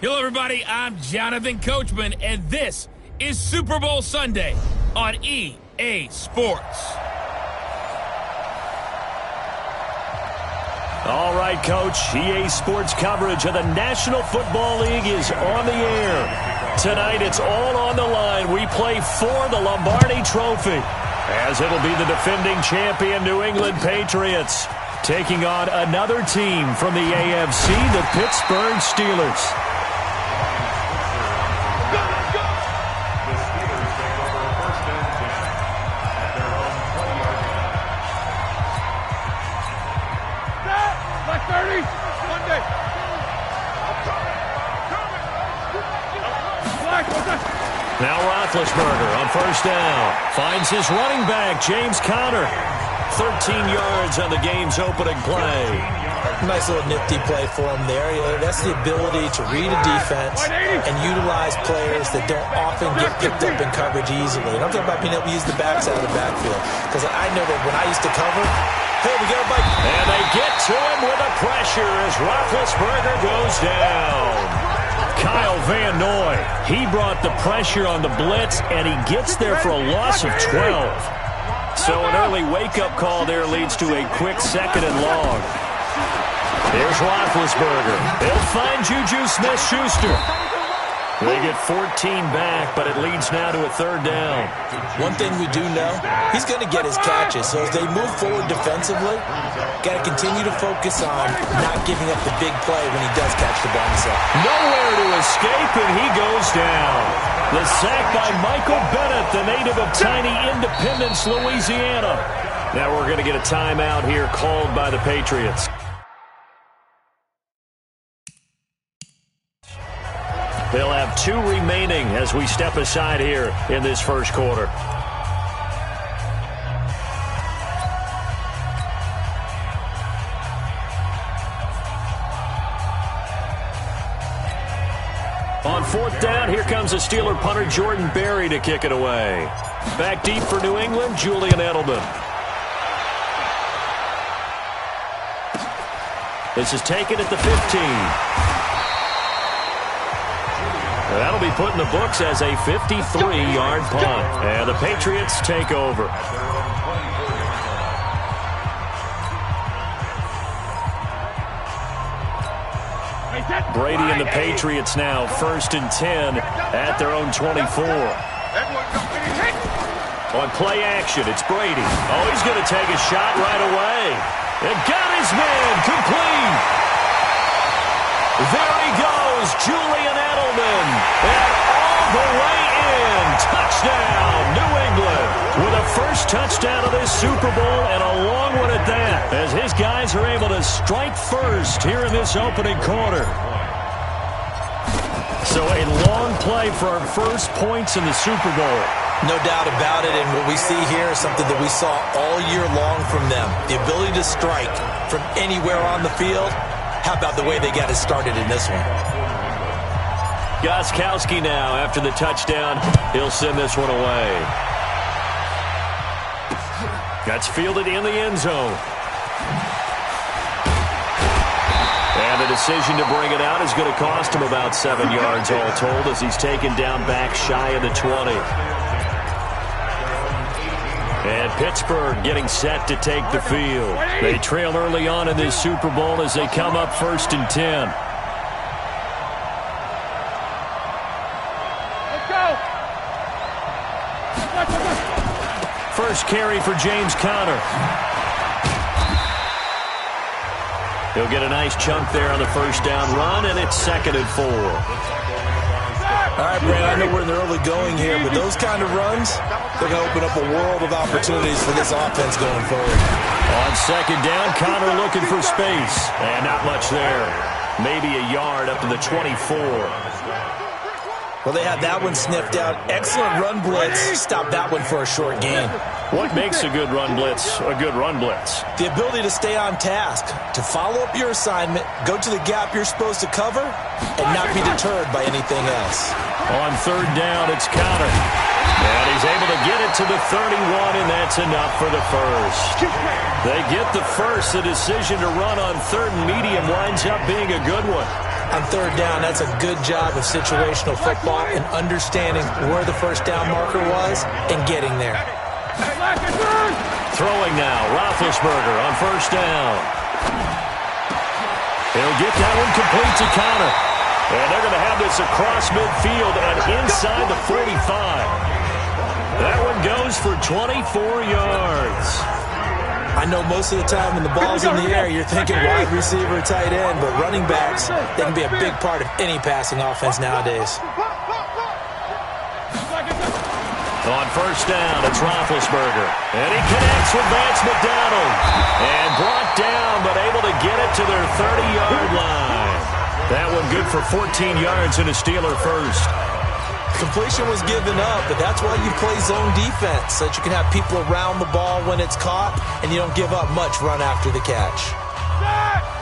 Hello, everybody. I'm Jonathan Coachman, and this is Super Bowl Sunday on EA Sports. All right, Coach. EA Sports coverage of the National Football League is on the air. Tonight, it's all on the line. We play for the Lombardi Trophy, as it'll be the defending champion New England Patriots taking on another team from the AFC, the Pittsburgh Steelers. Now Roethlisberger on first down. Finds his running back, James Conner. 13 yards on the game's opening play. Nice little nifty play for him there. That's the ability to read a defense and utilize players that don't often get picked up in coverage easily. And I'm talking about being able to use the backs out of the backfield. Because I know that when I used to cover, hey, we got a bite. And they get to him with the pressure as Roethlisberger goes down. Kyle Van Noy, he brought the pressure on the blitz, and he gets there for a loss of 12. So an early wake-up call there leads to a quick second and long. Here's Roethlisberger. He'll find Juju Smith-Schuster. They get 14 back, but it leads now to a third down. One thing we do know, he's going to get his catches. So as they move forward defensively, got to continue to focus on not giving up the big play when he does catch the ball himself. Nowhere to escape, and he goes down. The sack by Michael Bennett, the native of tiny Independence, Louisiana. Now we're going to get a timeout here called by the Patriots. They'll have 2 remaining as we step aside here in this first quarter. On fourth down, here comes the Steeler punter Jordan Berry to kick it away. Back deep for New England, Julian Edelman. This is taken at the 15. That'll be put in the books as a 53-yard punt. And the Patriots take over. Brady and the Patriots now first and 10 at their own 24. On play action, it's Brady. Oh, he's going to take a shot right away. And got his man complete. There he goes, Julian Edelman. And all the way in. Touchdown, New England. With a first touchdown of this Super Bowl and a long one at that. As his guys are able to strike first here in this opening quarter. So a long play for our first points in the Super Bowl. No doubt about it, and what we see here is something that we saw all year long from them. The ability to strike from anywhere on the field. How about the way they got it started in this one? Gostkowski now, after the touchdown, he'll send this one away. That's fielded in the end zone. And the decision to bring it out is going to cost him about 7 yards all told as he's taken down back shy of the 20. And Pittsburgh getting set to take the field. They trail early on in this Super Bowl as they come up first and 10. Let's go. First carry for James Conner. He'll get a nice chunk there on the first down run, and it's 2nd and 4. All right, Brandon, I know we're in the early going here, but those kind of runs, they're going to open up a world of opportunities for this offense going forward. On second down, Conner looking for space. And not much there. Maybe a yard up to the 24. Well, they had that one sniffed out. Excellent run blitz. Stop that one for a short gain. What makes a good run blitz a good run blitz? The ability to stay on task, to follow up your assignment, go to the gap you're supposed to cover, and not be deterred by anything else. On third down, it's Conner. And he's able to get it to the 31, and that's enough for the first. They get the first. The decision to run on third and medium winds up being a good one. On third down, that's a good job of situational football and understanding where the first down marker was and getting there. Throwing now, Roethlisberger on first down. He'll get that one complete to Connor. And they're going to have this across midfield and inside the 45. That one goes for 24 yards. I know most of the time when the ball's in the air, you're thinking wide receiver, tight end, but running backs, they can be a big part of any passing offense nowadays. On first down, it's Roethlisberger. And he connects with Vance McDonald. And brought down, but able to get it to their 30-yard line. That one good for 14 yards and a Steeler first. Completion was given up, but that's why you play zone defense, so that you can have people around the ball when it's caught, and you don't give up much run after the catch.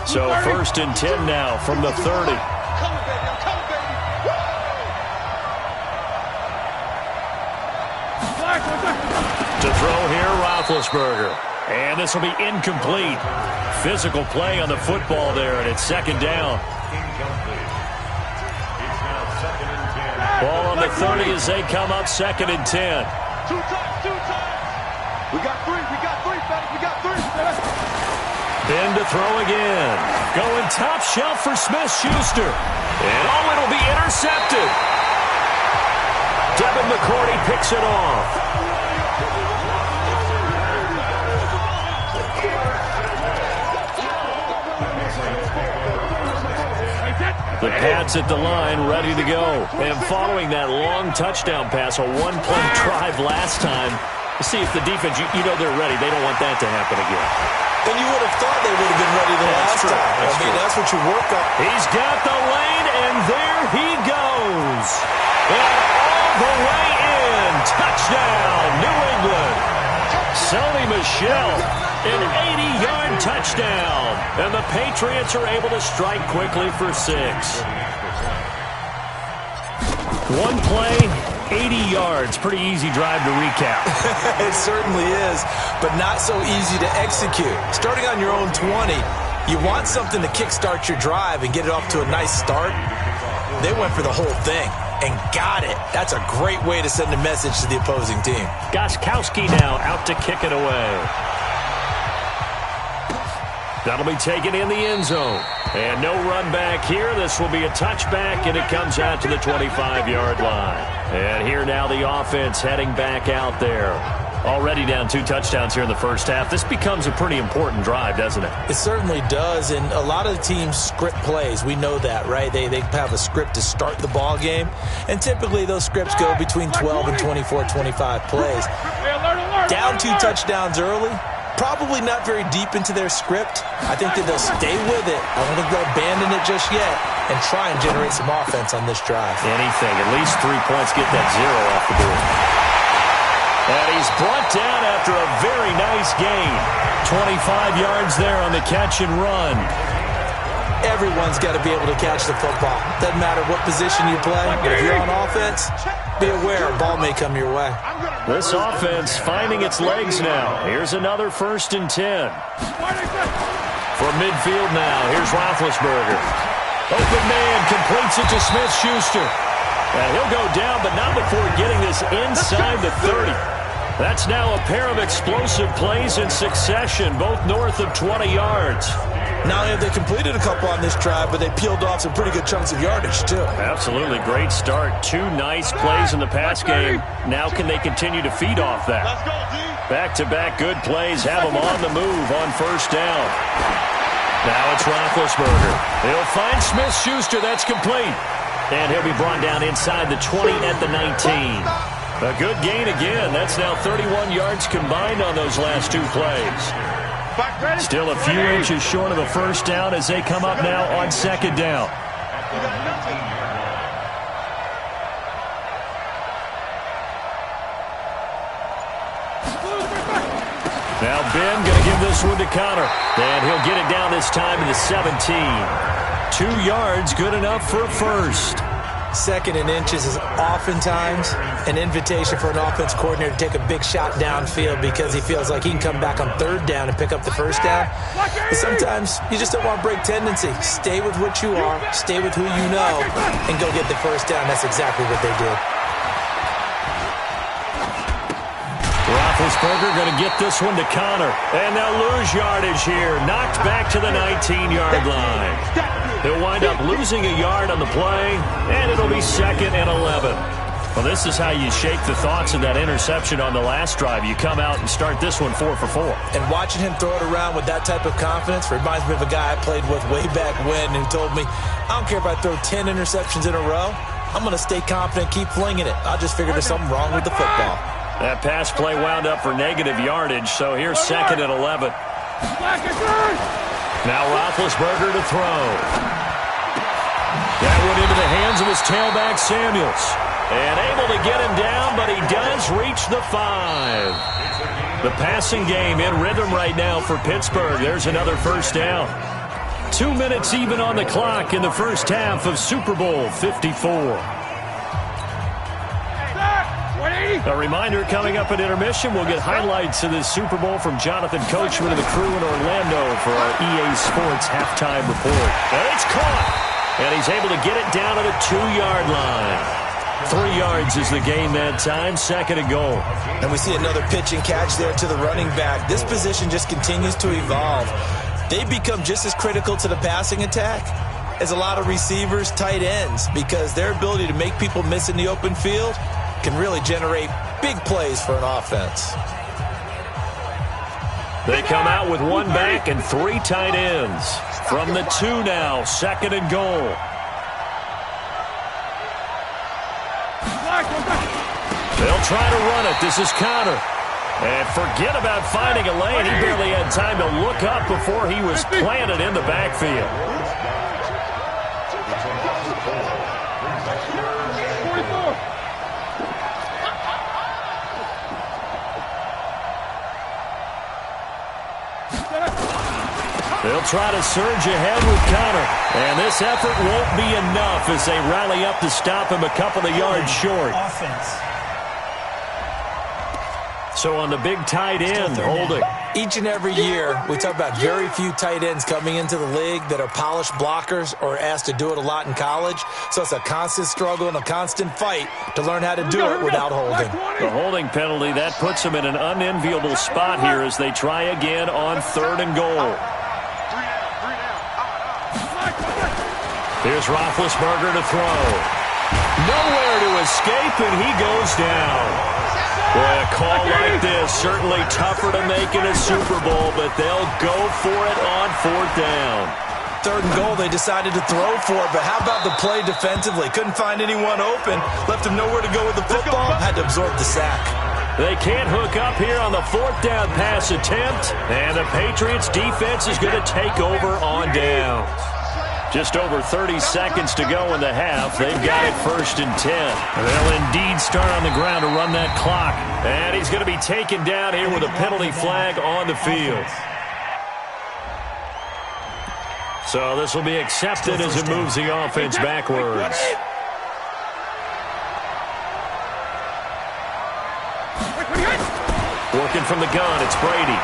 So first and 10 now from the 30. To throw here, Roethlisberger. And this will be incomplete. Physical play on the football there, and it's second down. Ball on the 30 as they come up second and 10. Two times. We got three, fellas. We got three. Ben to throw again. Going top shelf for Smith-Schuster. And it'll be intercepted. Devin McCourty picks it off. The Pats at the line, ready to go. And following that long touchdown pass, a one-play drive last time, to see if the defense, you know they're ready. They don't want that to happen again. And you would have thought they would have been ready the last time. That's what you work on. He's got the lane, and there he goes. And all the way in. Touchdown, New England. Sony Michel, an 80-yard touchdown. And the Patriots are able to strike quickly for 6. One play, 80 yards. Pretty easy drive to recap. It certainly is, but not so easy to execute. Starting on your own 20, you want something to kickstart your drive and get it off to a nice start. They went for the whole thing and got it. That's a great way to send a message to the opposing team. Gostkowski now out to kick it away. That'll be taken in the end zone. And no run back here. This will be a touchback, and it comes out to the 25-yard line. And here now the offense heading back out there. Already down 2 touchdowns here in the first half. This becomes a pretty important drive, doesn't it? It certainly does, and a lot of the teams script plays. We know that, right? They have a script to start the ball game, and typically those scripts go between 12 and 24, 25 plays. Down 2 touchdowns early, probably not very deep into their script. I think that they'll stay with it. I don't think they'll abandon it just yet and try and generate some offense on this drive. Anything, at least 3 points, get that 0 off the board. And he's brought down after a very nice gain. 25 yards there on the catch and run. Everyone's got to be able to catch the football. Doesn't matter what position you play, but if you're on offense, be aware a ball may come your way. This offense finding its legs now. Here's another first and 10. From midfield now, here's Roethlisberger. Open man completes it to Smith-Schuster. And he'll go down, but not before getting this inside the 30. That's now a pair of explosive plays in succession, both north of 20 yards. Not only have they completed a couple on this drive, but they peeled off some pretty good chunks of yardage, too. Absolutely. Great start. 2 nice plays in the pass game. Now can they continue to feed off that? Back-to-back good plays have them on the move on first down. Now it's Roethlisberger. He'll find Smith-Schuster. That's complete. And he'll be brought down inside the 20 at the 19. A good gain again. That's now 31 yards combined on those last 2 plays. Still a few inches short of a first down as they come up now on second down. Now Ben going to give this one to Connor. And he'll get it down this time to the 17. 2 yards, good enough for a first. Second and inches is oftentimes an invitation for an offense coordinator to take a big shot downfield because he feels like he can come back on third down and pick up the first down. But sometimes you just don't want to break tendency. Stay with what you are, stay with who you know, and go get the first down. That's exactly what they did. Roethlisberger going to get this one to Connor. And they'll lose yardage here. Knocked back to the 19-yard line. They'll wind up losing a yard on the play, and it'll be 2nd and 11. Well, this is how you shake the thoughts of that interception on the last drive. You come out and start this one 4 for 4. And watching him throw it around with that type of confidence reminds me of a guy I played with way back when who told me, I don't care if I throw 10 interceptions in a row. I'm going to stay confident, keep flinging it. I just figured there's something wrong with the football. That pass play wound up for negative yardage, so here's 2nd and 11. Now Roethlisberger to throw. That went into the hands of his tailback, Samuels. And able to get him down, but he does reach the 5. The passing game in rhythm right now for Pittsburgh. There's another first down. 2 minutes even on the clock in the first half of Super Bowl 54. A reminder, coming up at intermission, we'll get highlights of this Super Bowl from Jonathan Coachman and the crew in Orlando for our EA Sports halftime report. And it's caught, and he's able to get it down to the 2-yard line. 3 yards is the gain that time, 2nd and goal. And we see another pitch and catch there to the running back. This position just continues to evolve. They become just as critical to the passing attack as a lot of receivers, tight ends, because their ability to make people miss in the open field can really generate big plays for an offense. They come out with 1 back and 3 tight ends. From the 2 now, 2nd and goal. They'll try to run it. This is Connor. And forget about finding a lane. He barely had time to look up before he was planted in the backfield. They'll try to surge ahead with Connor. And this effort won't be enough as they rally up to stop him a couple of yards short. So on the big tight end, holding. Each and every year, we talk about very few tight ends coming into the league that are polished blockers or asked to do it a lot in college. So it's a constant struggle and a constant fight to learn how to do it without holding. The holding penalty, that puts them in an unenviable spot here as they try again on 3rd and goal. Here's Roethlisberger to throw. Nowhere to escape, and he goes down. Boy, a call like this, certainly tougher to make in a Super Bowl, but they'll go for it on 4th down. 3rd and goal, they decided to throw for it, but how about the play defensively? Couldn't find anyone open, left him nowhere to go with the football, had to absorb the sack. They can't hook up here on the 4th down pass attempt, and the Patriots defense is going to take over on downs. Just over 30 seconds to go in the half. They've got it 1st and 10. They'll indeed start on the ground to run that clock. And he's going to be taken down here with a penalty flag on the field. So this will be accepted as it moves the offense backwards. Working from the gun, it's Brady.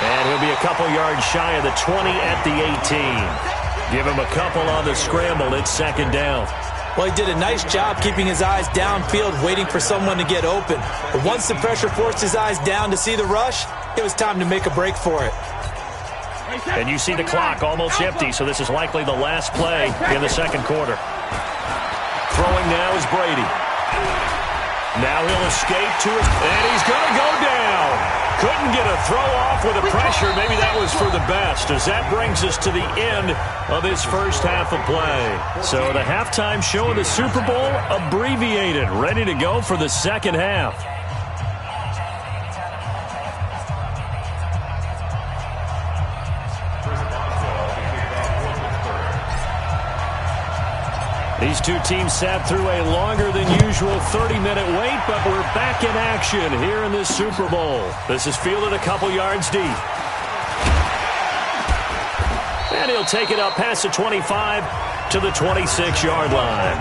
And he'll be a couple yards shy of the 20 at the 18. Give him a couple on the scramble. It's 2nd down. Well, he did a nice job keeping his eyes downfield, waiting for someone to get open. But once the pressure forced his eyes down to see the rush, it was time to make a break for it. And you see the clock almost empty, so this is likely the last play in the 2nd quarter. Throwing now is Brady. Now he'll escape to it, and he's going to go down. Couldn't get a throw off with the pressure. Maybe that was for the best, as that brings us to the end of this first half of play. So the halftime show of the Super Bowl abbreviated, ready to go for the 2nd half. These two teams sat through a longer than usual 30-minute wait, but we're back in action here in this Super Bowl. This is fielded a couple yards deep. And he'll take it up past the 25 to the 26-yard line.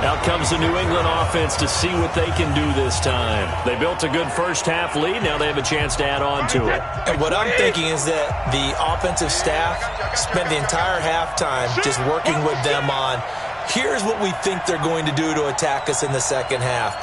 Out comes the New England offense to see what they can do this time. They built a good first-half lead. Now they have a chance to add on to it. And what I'm thinking is that the offensive staff spent the entire halftime just working with them on, here's what we think they're going to do to attack us in the second half.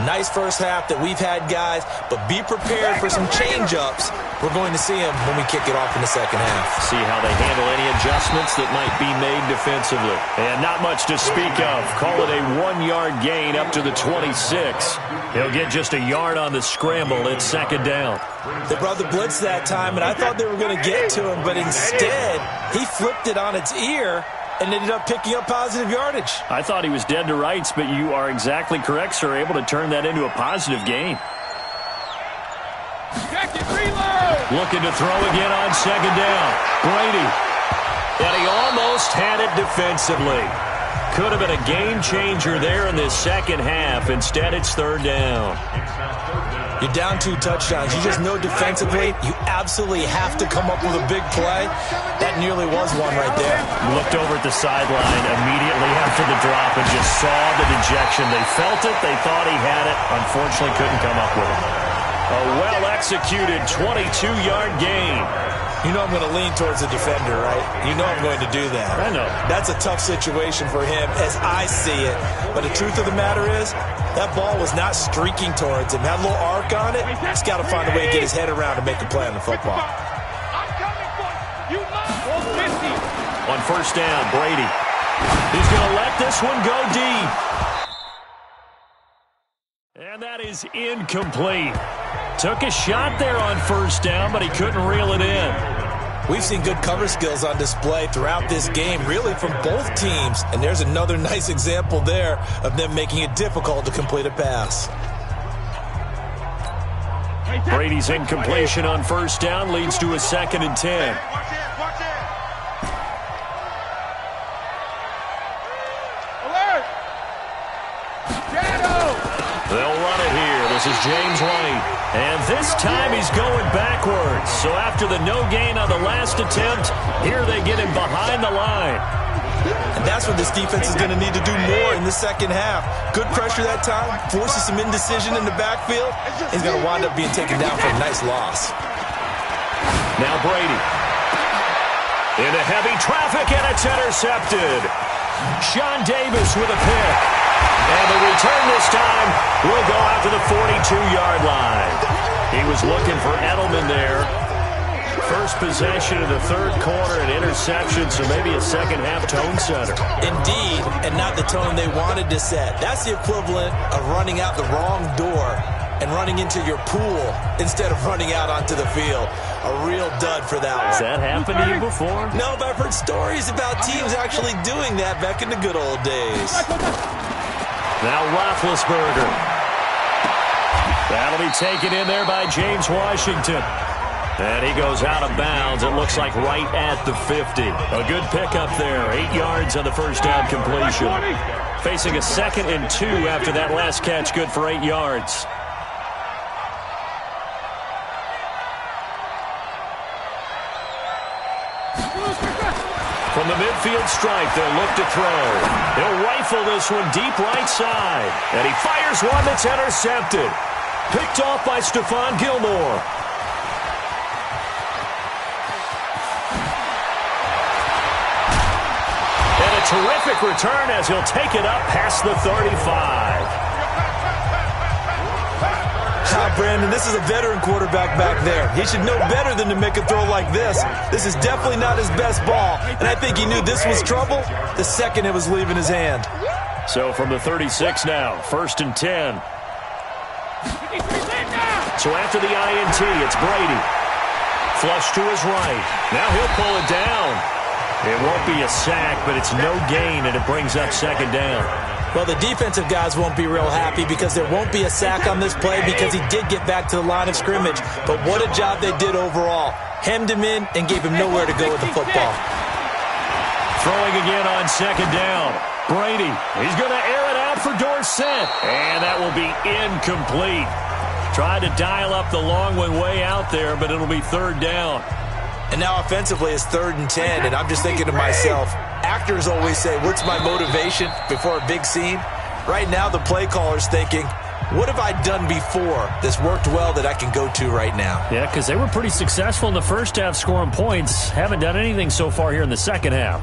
Nice first half that we've had, guys, but be prepared for some change-ups. We're going to see them when we kick it off in the second half. See how they handle any adjustments that might be made defensively. And not much to speak of. Call it a 1-yard gain up to the 26. He'll get just a yard on the scramble. It's second down. They brought the blitz that time, and I thought they were going to get to him, but instead he flipped it on its ear and ended up picking up positive yardage. I thought he was dead to rights, but you are exactly correct, sir. Able to turn that into a positive gain. Looking to throw again on second down. Brady. And he almost had it defensively. Could have been a game changer there in this second half. Instead, it's third down. You're down 2 touchdowns. You just know defensively you absolutely have to come up with a big play. That nearly was one right there. Looked over at the sideline immediately after the drop and just saw the dejection. They felt it. They thought he had it. Unfortunately, couldn't come up with it. A well-executed 22-yard gain. You know I'm going to lean towards the defender, right? You know I'm going to do that. I know. That's a tough situation for him as I see it. But the truth of the matter is, that ball was not streaking towards him. Had a little arc on it. He's got to find a way to get his head around and make a play on the football. On first down, Brady. He's going to let this one go deep. And that is incomplete. Took a shot there on first down, but he couldn't reel it in. We've seen good cover skills on display throughout this game, really from both teams. And there's another nice example there of them making it difficult to complete a pass. Brady's incompletion on first down leads to a 2nd and 10. They'll run it here. This is James White. And this time he's going backwards. So after the no gain on the last attempt, here they get him behind the line. And that's what this defense is going to need to do more in the second half. Good pressure that time, forces some indecision in the backfield. He's going to wind up being taken down for a nice loss. Now Brady. Into heavy traffic, and it's intercepted. Sean Davis with a pick. And the return this time will go out to the 42-yard line. He was looking for Edelman there. First possession of the third quarter, an interception, so maybe a second-half tone setter. Indeed, and not the tone they wanted to set. That's the equivalent of running out the wrong door and running into your pool instead of running out onto the field. A real dud for that one. Has that happened to you before? No, but I've heard stories about teams actually doing that back in the good old days. Now Roethlisberger. That'll be taken in there by James Washington. And he goes out of bounds, it looks like right at the 50. A good pickup there, 8 yards on the first down completion. Facing a 2nd and 2 after that last catch, good for 8 yards. From the midfield stripe, they'll look to throw. He'll rifle this one deep right side. And he fires one that's intercepted. Picked off by Stephon Gilmore. And a terrific return as he'll take it up past the 35. Brandon, this is a veteran quarterback back there. He should know better than to make a throw like this. This is definitely not his best ball, and I think he knew this was trouble the second it was leaving his hand. So from the 36 now, 1st and 10. So after the INT, it's Brady. Flush to his right. Now he'll pull it down. It won't be a sack, but it's no gain, and it brings up 2nd down. Well, the defensive guys won't be real happy because there won't be a sack on this play because he did get back to the line of scrimmage. But what a job they did overall. Hemmed him in and gave him nowhere to go with the football. Throwing again on 2nd down. Brady, he's going to air it out for Dorsett. And that will be incomplete. Tried to dial up the long one way out there, but it'll be 3rd down. And now offensively it's 3rd and 10, and I'm just thinking to myself, actors always say, what's my motivation before a big scene? Right now the play caller's thinking, what have I done before that's worked well that I can go to right now? Yeah, because they were pretty successful in the first half scoring points. Haven't done anything so far here in the second half.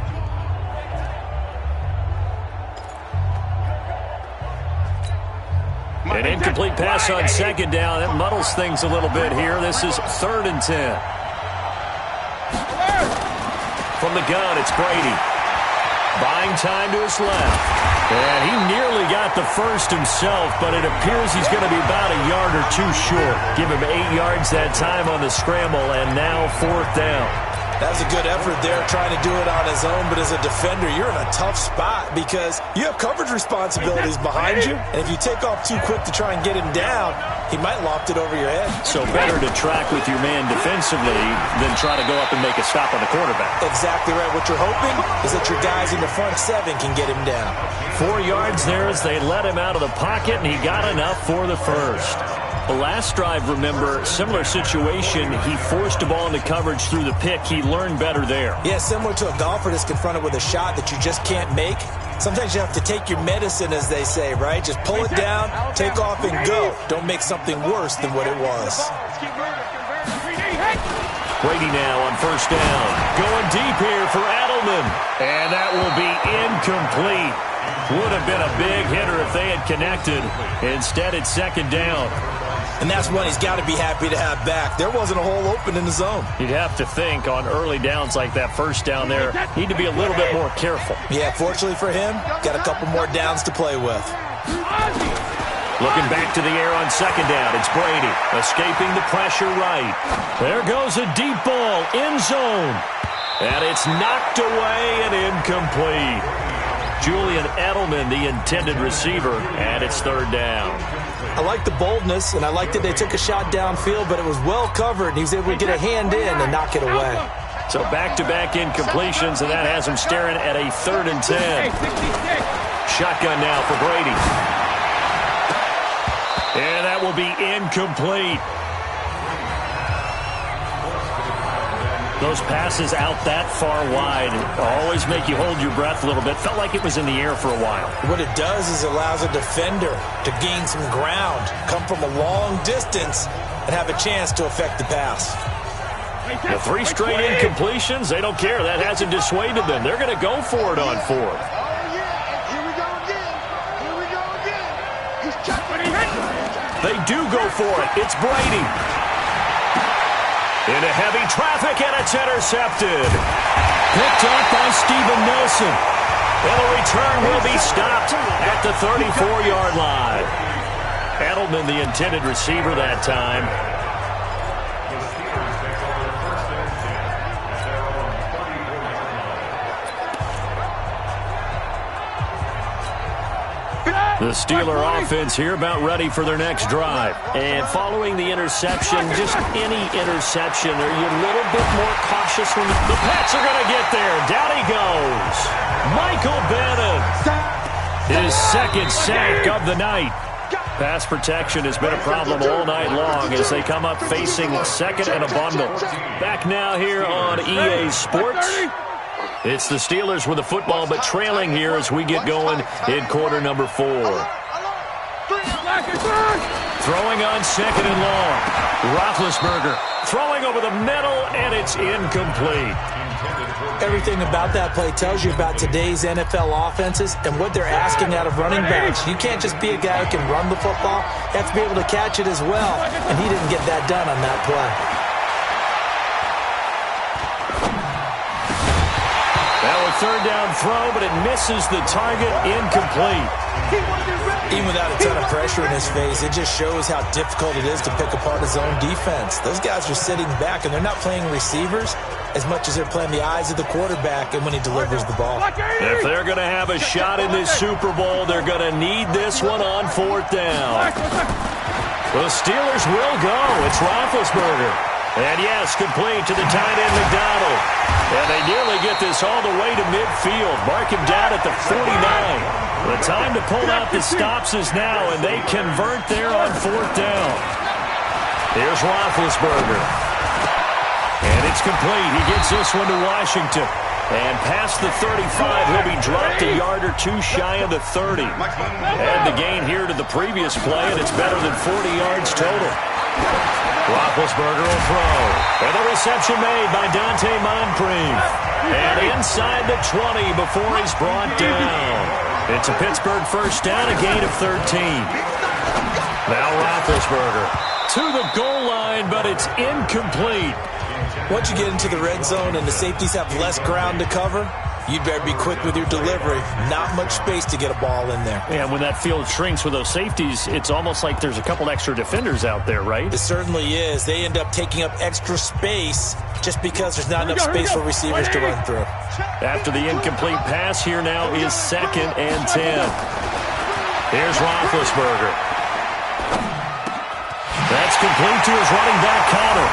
An incomplete pass on second down. That muddles things a little bit here. This is 3rd and 10. From the gun, it's Brady. Buying time to his left. And he nearly got the first himself, but it appears he's going to be about a yard or two short. Give him 8 yards that time on the scramble, and now 4th down. That was a good effort there, trying to do it on his own, but as a defender, you're in a tough spot because you have coverage responsibilities behind you, and if you take off too quick to try and get him down, he might loft it over your head. So better to track with your man defensively than try to go up and make a stop on the quarterback. Exactly right. What you're hoping is that your guys in the front 7 can get him down. 4 yards there as they let him out of the pocket, and he got enough for the first. The last drive, remember, similar situation. He forced a ball into coverage through the pick. He learned better there. Yeah, similar to a golfer that's confronted with a shot that you just can't make. Sometimes you have to take your medicine, as they say, right? Just pull it down, take off, and go. Don't make something worse than what it was. Brady now on 1st down. Going deep here for Edelman. And that will be incomplete. Would have been a big hitter if they had connected. Instead, it's 2nd down. And that's one he's got to be happy to have back. There wasn't a hole open in the zone. You'd have to think on early downs like that 1st down there, need to be a little bit more careful. Yeah, fortunately for him, got a couple more downs to play with. Looking back to the air on 2nd down, it's Brady escaping the pressure right. There goes a deep ball, end zone. And it's knocked away and incomplete. Julian Edelman, the intended receiver, and it's 3rd down. I like the boldness, and I like that they took a shot downfield, but it was well covered, and he was able to get a hand in and knock it away. So back-to-back incompletions, and that has him staring at a 3rd and 10. Shotgun now for Brady. And that will be incomplete. Those passes out that far wide always make you hold your breath a little bit. Felt like it was in the air for a while. What it does is it allows a defender to gain some ground, come from a long distance, and have a chance to affect the pass. The 3 straight incompletions, they don't care. That hasn't dissuaded them. They're going to go for it on 4th. They do go for it. It's Brady. Into heavy traffic, and it's intercepted. Picked up by Steven Nelson. And the return will be stopped at the 34-yard line. Edelman, the intended receiver that time. The Steeler offense here about ready for their next drive. And following the interception, just any interception, are you a little bit more cautious when the Pats are going to get there? Down he goes. Michael Bennett. His 2nd sack of the night. Pass protection has been a problem all night long as they come up facing 2nd and a bundle. Back now here on EA Sports. It's the Steelers with the football, but trailing here as we get going in quarter number 4. Throwing on 2nd and long. Roethlisberger throwing over the middle, and it's incomplete. Everything about that play tells you about today's NFL offenses and what they're asking out of running backs. You can't just be a guy who can run the football. You have to be able to catch it as well, and he didn't get that done on that play. Third down throw, but it misses the target, incomplete. Even without a ton of pressure in his face, it just shows how difficult it is to pick apart his own defense. Those guys are sitting back, and they're not playing receivers as much as they're playing the eyes of the quarterback and when he delivers the ball. If they're going to have a shot in this Super Bowl, they're going to need this one on 4th down. The Steelers will go. It's Roethlisberger. And yes, complete to the tight end, McDonald. And they nearly get this all the way to midfield. Mark him down at the 49. The time to pull out the stops is now, and they convert there on 4th down. Here's Roethlisberger. And it's complete. He gets this one to Washington. And past the 35, he'll be dropped a yard or two shy of the 30. And the gain here to the previous play, and it's better than 40 yards total. Roethlisberger will throw. And the reception made by Dante Moncrief. And inside the 20 before he's brought down. It's a Pittsburgh first down, a gain of 13. Now Roethlisberger to the goal line, but it's incomplete. Once you get into the red zone and the safeties have less ground to cover, you better be quick with your delivery. Not much space to get a ball in there. And when that field shrinks with those safeties, it's almost like there's a couple extra defenders out there, right? It certainly is. They end up taking up extra space just because there's not enough space for receivers to run through. After the incomplete pass, here now is 2nd and 10. Here's Roethlisberger. That's complete to his running back, Connor.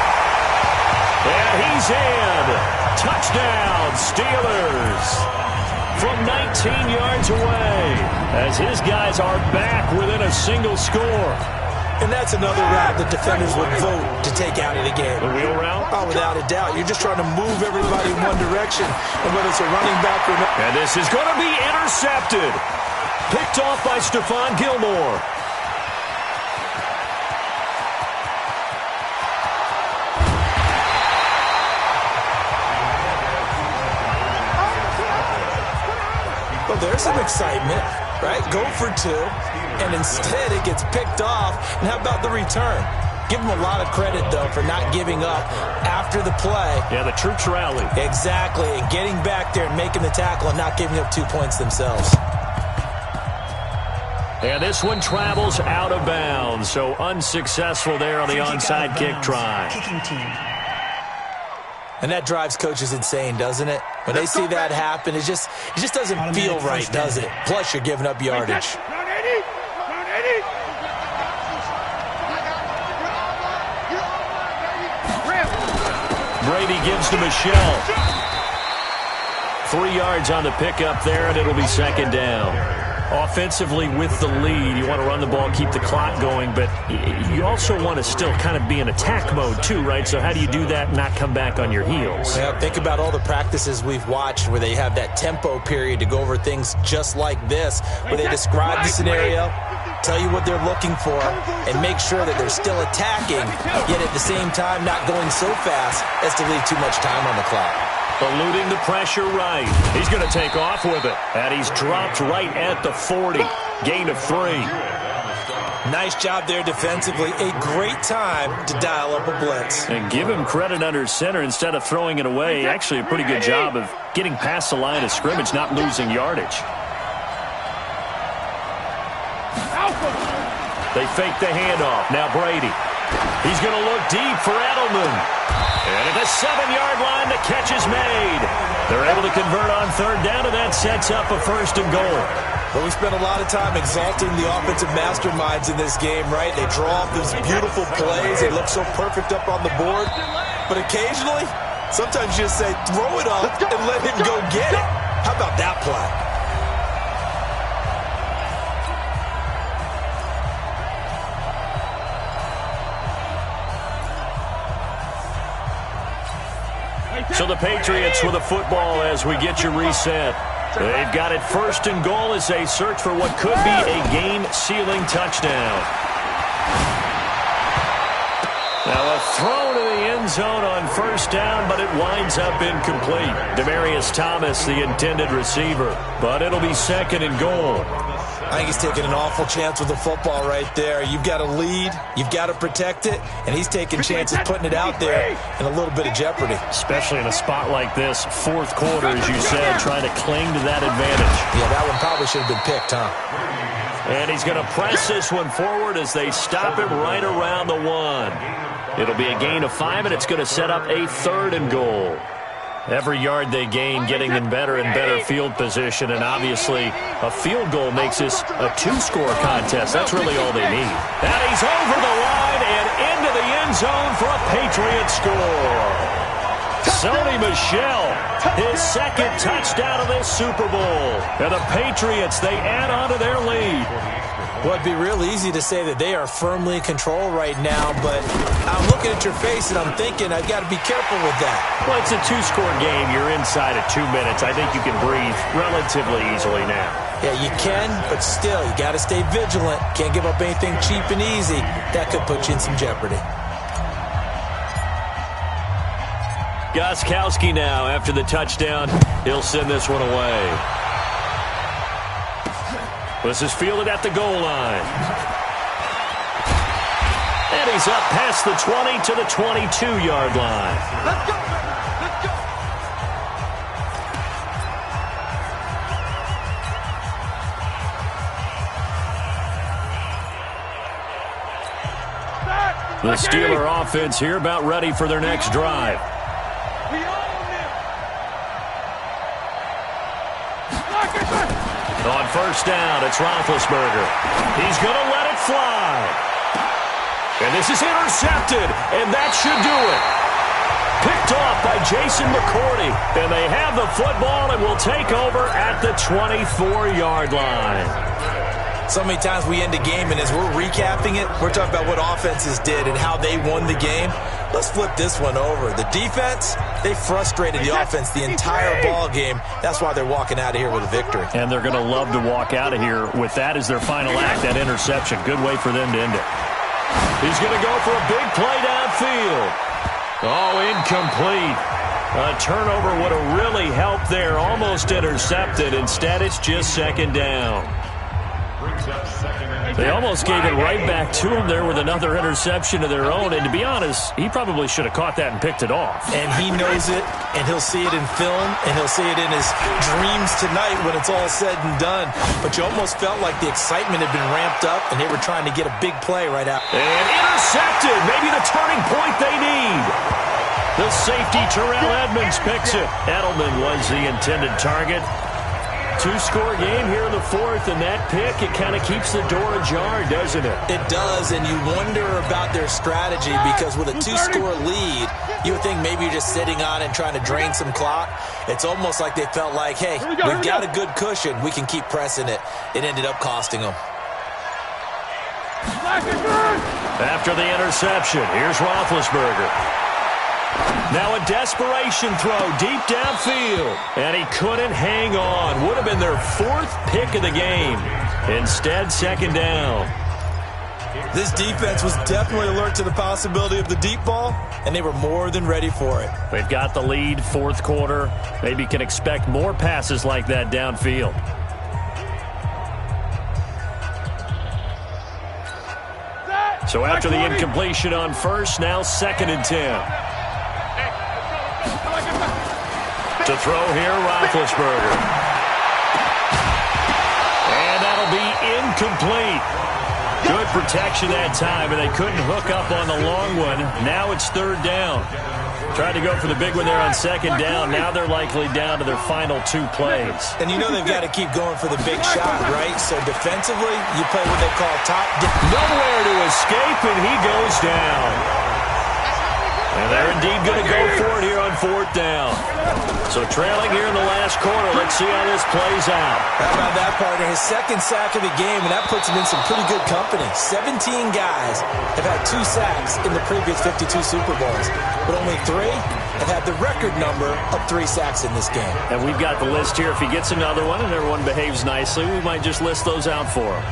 And he's in. Touchdown, Steelers. From 19 yards away, as his guys are back within a single score. And that's another route that defenders would vote to take out of the game. The wheel route? Oh, without a doubt. You're just trying to move everybody in one direction. And whether it's a running back or not. And this is going to be intercepted. Picked off by Stephon Gilmore. Well, there's some excitement, right? Go for 2, and instead it gets picked off. And how about the return? Give them a lot of credit, though, for not giving up after the play. Yeah, the troops rallied. Exactly, and getting back there and making the tackle and not giving up 2 points themselves. And this one travels out of bounds, so unsuccessful there on the onside kick try. And that drives coaches insane, doesn't it? When they see that happen, it just doesn't feel right, does it? Plus, you're giving up yardage. Brady gives to Michelle. 3 yards on the pickup there, and it'll be 2nd down. Offensively with the lead, you want to run the ball, keep the clock going, but you also want to still kind of be in attack mode too, right? So how do you do that and not come back on your heels? Yeah, think about all the practices we've watched where they have that tempo period to go over things just like this, where they describe the scenario, tell you what they're looking for, and make sure that they're still attacking, yet at the same time not going so fast as to leave too much time on the clock. Eluding the pressure right. He's going to take off with it. And he's dropped right at the 40. Gain of 3. Nice job there defensively. A great time to dial up a blitz. And give him credit under center instead of throwing it away. Actually a pretty good job of getting past the line of scrimmage, not losing yardage. They fake the handoff. Now Brady. He's going to look deep for Edelman. And at the 7-yard line, the catch is made. They're able to convert on 3rd down, and that sets up a 1st and goal. Well, we spent a lot of time exalting the offensive masterminds in this game, right? They draw up these beautiful plays. They look so perfect up on the board. But occasionally, sometimes you just say, throw it up and let him go get it. How about that play? So the Patriots with a football as we get you reset. They've got it 1st and goal as they search for what could be a game-sealing touchdown. Now a throw to the end zone on 1st down, but it winds up incomplete. Demaryius Thomas, the intended receiver, but it'll be 2nd and goal. I think he's taking an awful chance with the football right there. You've got to lead, you've got to protect it, and he's taking chances putting it out there in a little bit of jeopardy. Especially in a spot like this, 4th quarter, as you said, trying to cling to that advantage. Yeah, that one probably should have been picked, huh? And he's going to press this one forward as they stop him right around the 1. It'll be a gain of 5, and it's going to set up a 3rd and goal. Every yard they gain, getting in better and better field position, and obviously a field goal makes this a 2-score contest. That's really all they need. And he's over the line and into the end zone for a Patriot score. Sony Michel, his 2nd touchdown of this Super Bowl. And the Patriots, they add on to their lead. Well, it'd be real easy to say that they are firmly in control right now, but I'm looking at your face and I'm thinking I've got to be careful with that. Well, it's a two-score game. You're inside of 2 minutes. I think you can breathe relatively easily now. Yeah, you can, but still, you got to stay vigilant. Can't give up anything cheap and easy. That could put you in some jeopardy. Gostkowski now after the touchdown. He'll send this one away. This is fielded at the goal line. And he's up past the 20 to the 22-yard line. Let's go, let's go. The Steeler offense here about ready for their next drive. We own them. On first down, it's Roethlisberger. He's going to let it fly. And this is intercepted, and that should do it. Picked off by Jason McCourty. And they have the football and will take over at the 24-yard line. So many times we end a game, and as we're recapping it, we're talking about what offenses did and how they won the game. Let's flip this one over. The defense, they frustrated the offense the entire ball game. That's why they're walking out of here with a victory. And they're going to love to walk out of here with that as their final act, that interception. Good way for them to end it. He's going to go for a big play downfield. Oh, incomplete. A turnover would have really helped there. Almost intercepted. Instead, it's just second down. They almost gave it right back to him there with another interception of their own. And to be honest, he probably should have caught that and picked it off. And he knows it, and he'll see it in film, and he'll see it in his dreams tonight when it's all said and done. But you almost felt like the excitement had been ramped up, and they were trying to get a big play right out. And intercepted. Maybe the turning point they need. The safety, Terrell Edmonds, picks it. Edelman was the intended target. Two-score game here in the fourth, and that pick, it kind of keeps the door ajar, doesn't it? It does, and you wonder about their strategy because with a two-score lead, you would think maybe you're just sitting on it and trying to drain some clock. It's almost like they felt like, hey, we've got a good cushion. We can keep pressing it. It ended up costing them. After the interception, here's Roethlisberger. Now a desperation throw deep downfield. And he couldn't hang on. Would have been their fourth pick of the game. Instead, second down. This defense was definitely alert to the possibility of the deep ball, and they were more than ready for it. They've got the lead, fourth quarter. Maybe can expect more passes like that downfield. So after the incompletion on first, now second and 10. To throw here, Roethlisberger. And that'll be incomplete. Good protection that time, and they couldn't hook up on the long one. Now it's third down. Tried to go for the big one there on second down. Now they're likely down to their final two plays. And you know they've got to keep going for the big shot, right? So defensively, you play what they call top. Nowhere to escape, and he goes down. And they're indeed going to go for it here on fourth down. So trailing here in the last quarter. Let's see how this plays out. How about that, partner? His second sack of the game, and that puts him in some pretty good company. 17 guys have had 2 sacks in the previous 52 Super Bowls, but only 3 have had the record number of 3 sacks in this game. And we've got the list here. If he gets another one and everyone behaves nicely, we might just list those out for him.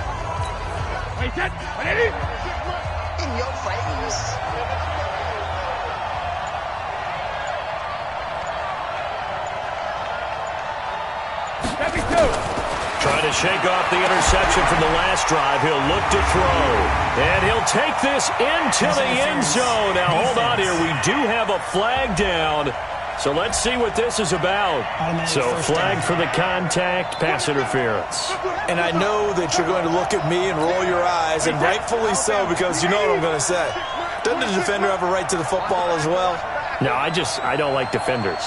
In your face. Trying to shake off the interception from the last drive. He'll look to throw. And he'll take this into the end zone. Now, hold on here. We do have a flag down. So let's see what this is about. So flag for the contact, pass interference. And I know that you're going to look at me and roll your eyes, and rightfully so, because you know what I'm going to say. Doesn't the defender have a right to the football as well? No, I don't like defenders.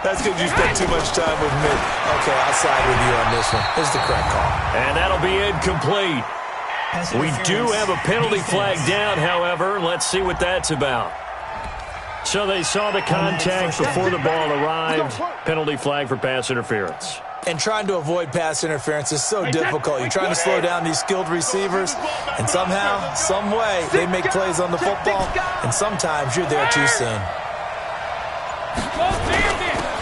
That's because you spent too much time with me. Okay, I'll side with you on this one. This is the correct call. And that'll be incomplete. We do have a penalty flag down, however. Let's see what that's about. So they saw the contact before the ball arrived. Penalty flag for pass interference. And trying to avoid pass interference is so difficult. You're trying to slow down these skilled receivers, and somehow, some way, they make plays on the football, and sometimes you're there too soon.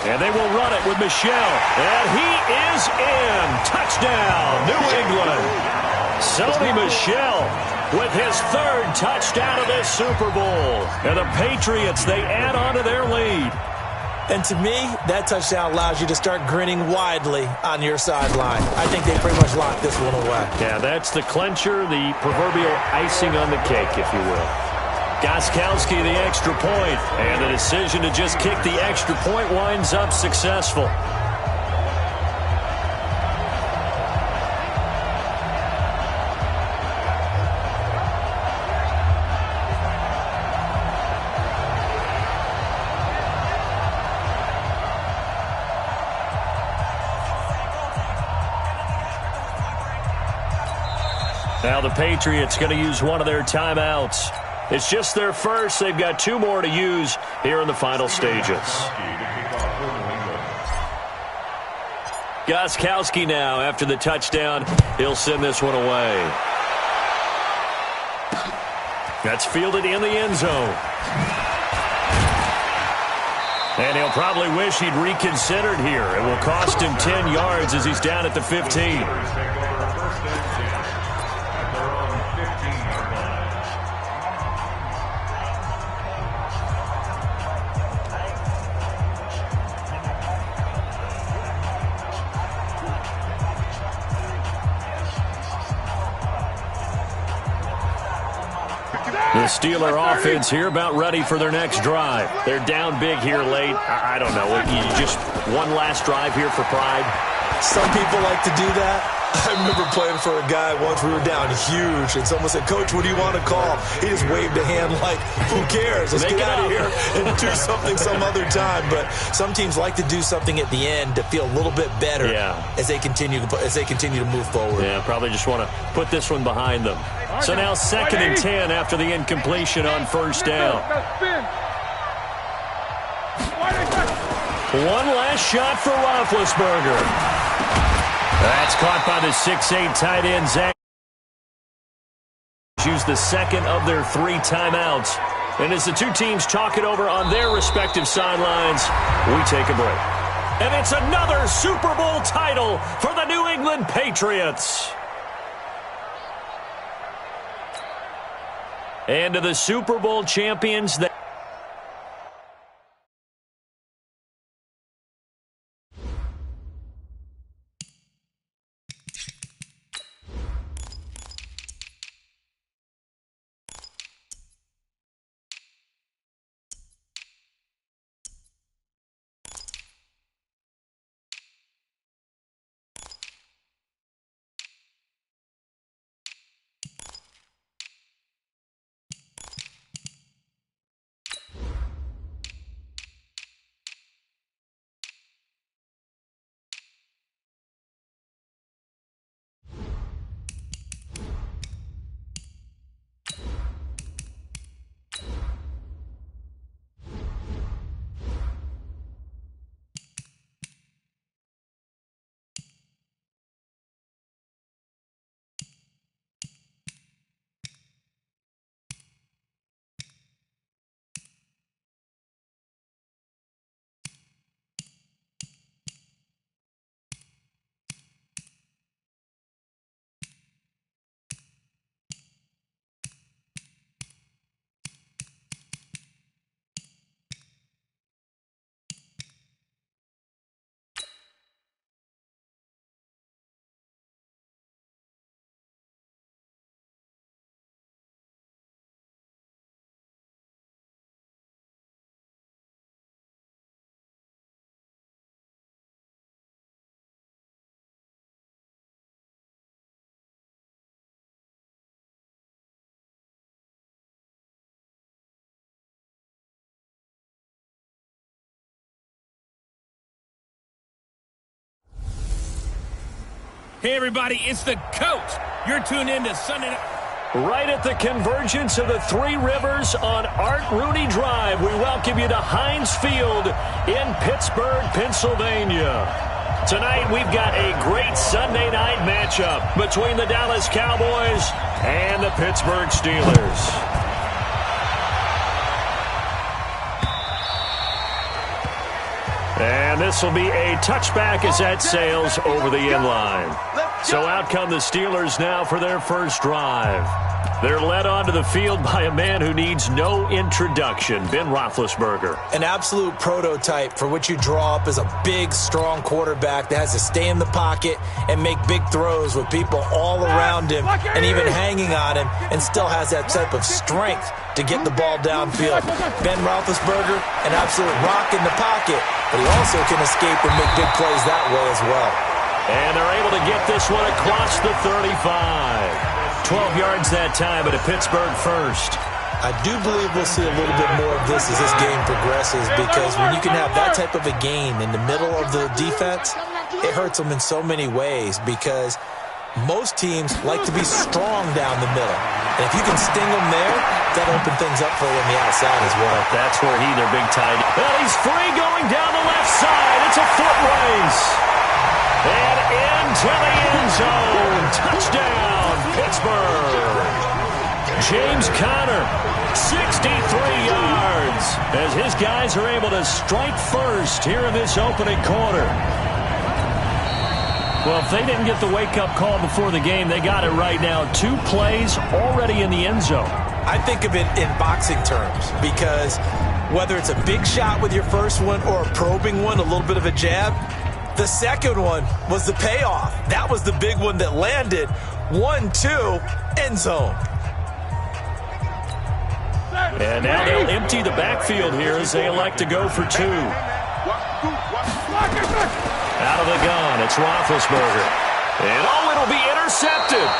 And they will run it with Michel. And he is in. Touchdown, New England. Sony Michel with his third touchdown of this Super Bowl. And the Patriots, they add on to their lead. And to me, that touchdown allows you to start grinning widely on your sideline. I think they pretty much locked this one away. Yeah, that's the clincher, the proverbial icing on the cake, if you will. Gostkowski, the extra point, and the decision to just kick the extra point winds up successful. Now the Patriots going to use one of their timeouts. It's just their first. They've got 2 more to use here in the final stages. Gostkowski now after the touchdown. He'll send this one away. That's fielded in the end zone. And he'll probably wish he'd reconsidered here. It will cost him 10 yards as he's down at the 15. The Steeler offense here about ready for their next drive. They're down big here late. I don't know. Just one last drive here for pride. Some people like to do that. I remember playing for a guy once. We were down huge, and someone said, "Coach, what do you want to call?" He just waved a hand like, "Who cares? Let's get out of here and do something some other time." But some teams like to do something at the end to feel a little bit better as they continue to move forward. Yeah, probably just want to put this one behind them. So now 2nd and 10 after the incompletion on first down. One last shot for Roethlisberger. That's caught by the 6'8" tight end, Zach. Use the second of their 3 timeouts. And as the 2 teams talk it over on their respective sidelines, we take a break. And it's another Super Bowl title for the New England Patriots. And to the Super Bowl champions, Hey, everybody, it's the coach. You're tuned in to Sunday Night. Right at the convergence of the 3 rivers on Art Rooney Drive, we welcome you to Heinz Field in Pittsburgh, Pennsylvania. Tonight, we've got a great Sunday night matchup between the Dallas Cowboys and the Pittsburgh Steelers. And this will be a touchback as that sails over the end line. So out come the Steelers now for their first drive. They're led onto the field by a man who needs no introduction, Ben Roethlisberger. An absolute prototype for what you draw up as a big, strong quarterback that has to stay in the pocket and make big throws with people all around him and even hanging on him, and still has that type of strength to get the ball downfield. Ben Roethlisberger, an absolute rock in the pocket, but he also can escape and make big plays that way as well. And they're able to get this one across the 35. 12 yards that time, but a Pittsburgh first. I do believe we'll see a little bit more of this as this game progresses, because when you can have that type of a gain in the middle of the defense, it hurts them in so many ways, because most teams like to be strong down the middle. And if you can sting them there, that opens things up for you on the outside as well. That's where their big tight end. Well, he's free going down the left side. It's a foot race. And into the end zone. Touchdown, Pittsburgh. James Conner, 63 yards, as his guys are able to strike first here in this opening quarter. Well, if they didn't get the wake-up call before the game, they got it right now. 2 plays already in the end zone. I think of it in boxing terms, because whether it's a big shot with your first one or a probing one, a little bit of a jab, the second one was the payoff. That was the big one that landed. 1-2, end zone. And now they'll empty the backfield here as they elect to go for 2. Out of the gun, it's Roethlisberger. And it'll be intercepted.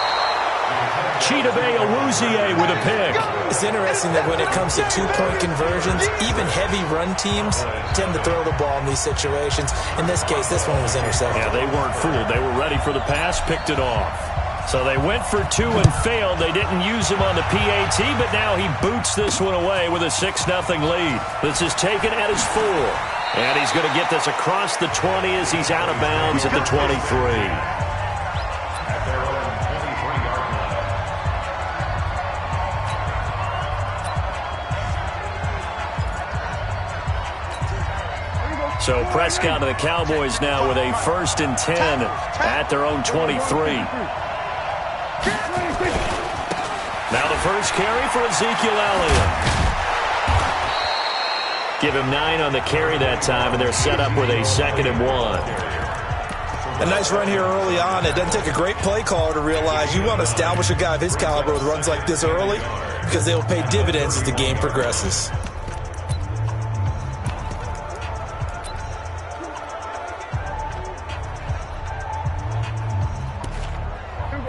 Chidobe Awuzie with a pick. It's interesting that when it comes to 2-point conversions, even heavy run teams tend to throw the ball in these situations. In this case, this one was intercepted. Yeah, they weren't fooled. They were ready for the pass, picked it off. So they went for 2 and failed. They didn't use him on the PAT, but now he boots this one away with a 6-0 lead. This is taken at his 4. And he's going to get this across the 20 as he's out of bounds at the 23. So Prescott and the Cowboys now with a 1st and 10 at their own 23. Now the first carry for Ezekiel Elliott. Give him 9 on the carry that time, and they're set up with a 2nd and 1. A nice run here early on. It doesn't take a great play caller to realize you want to establish a guy of his caliber with runs like this early, because they will pay dividends as the game progresses.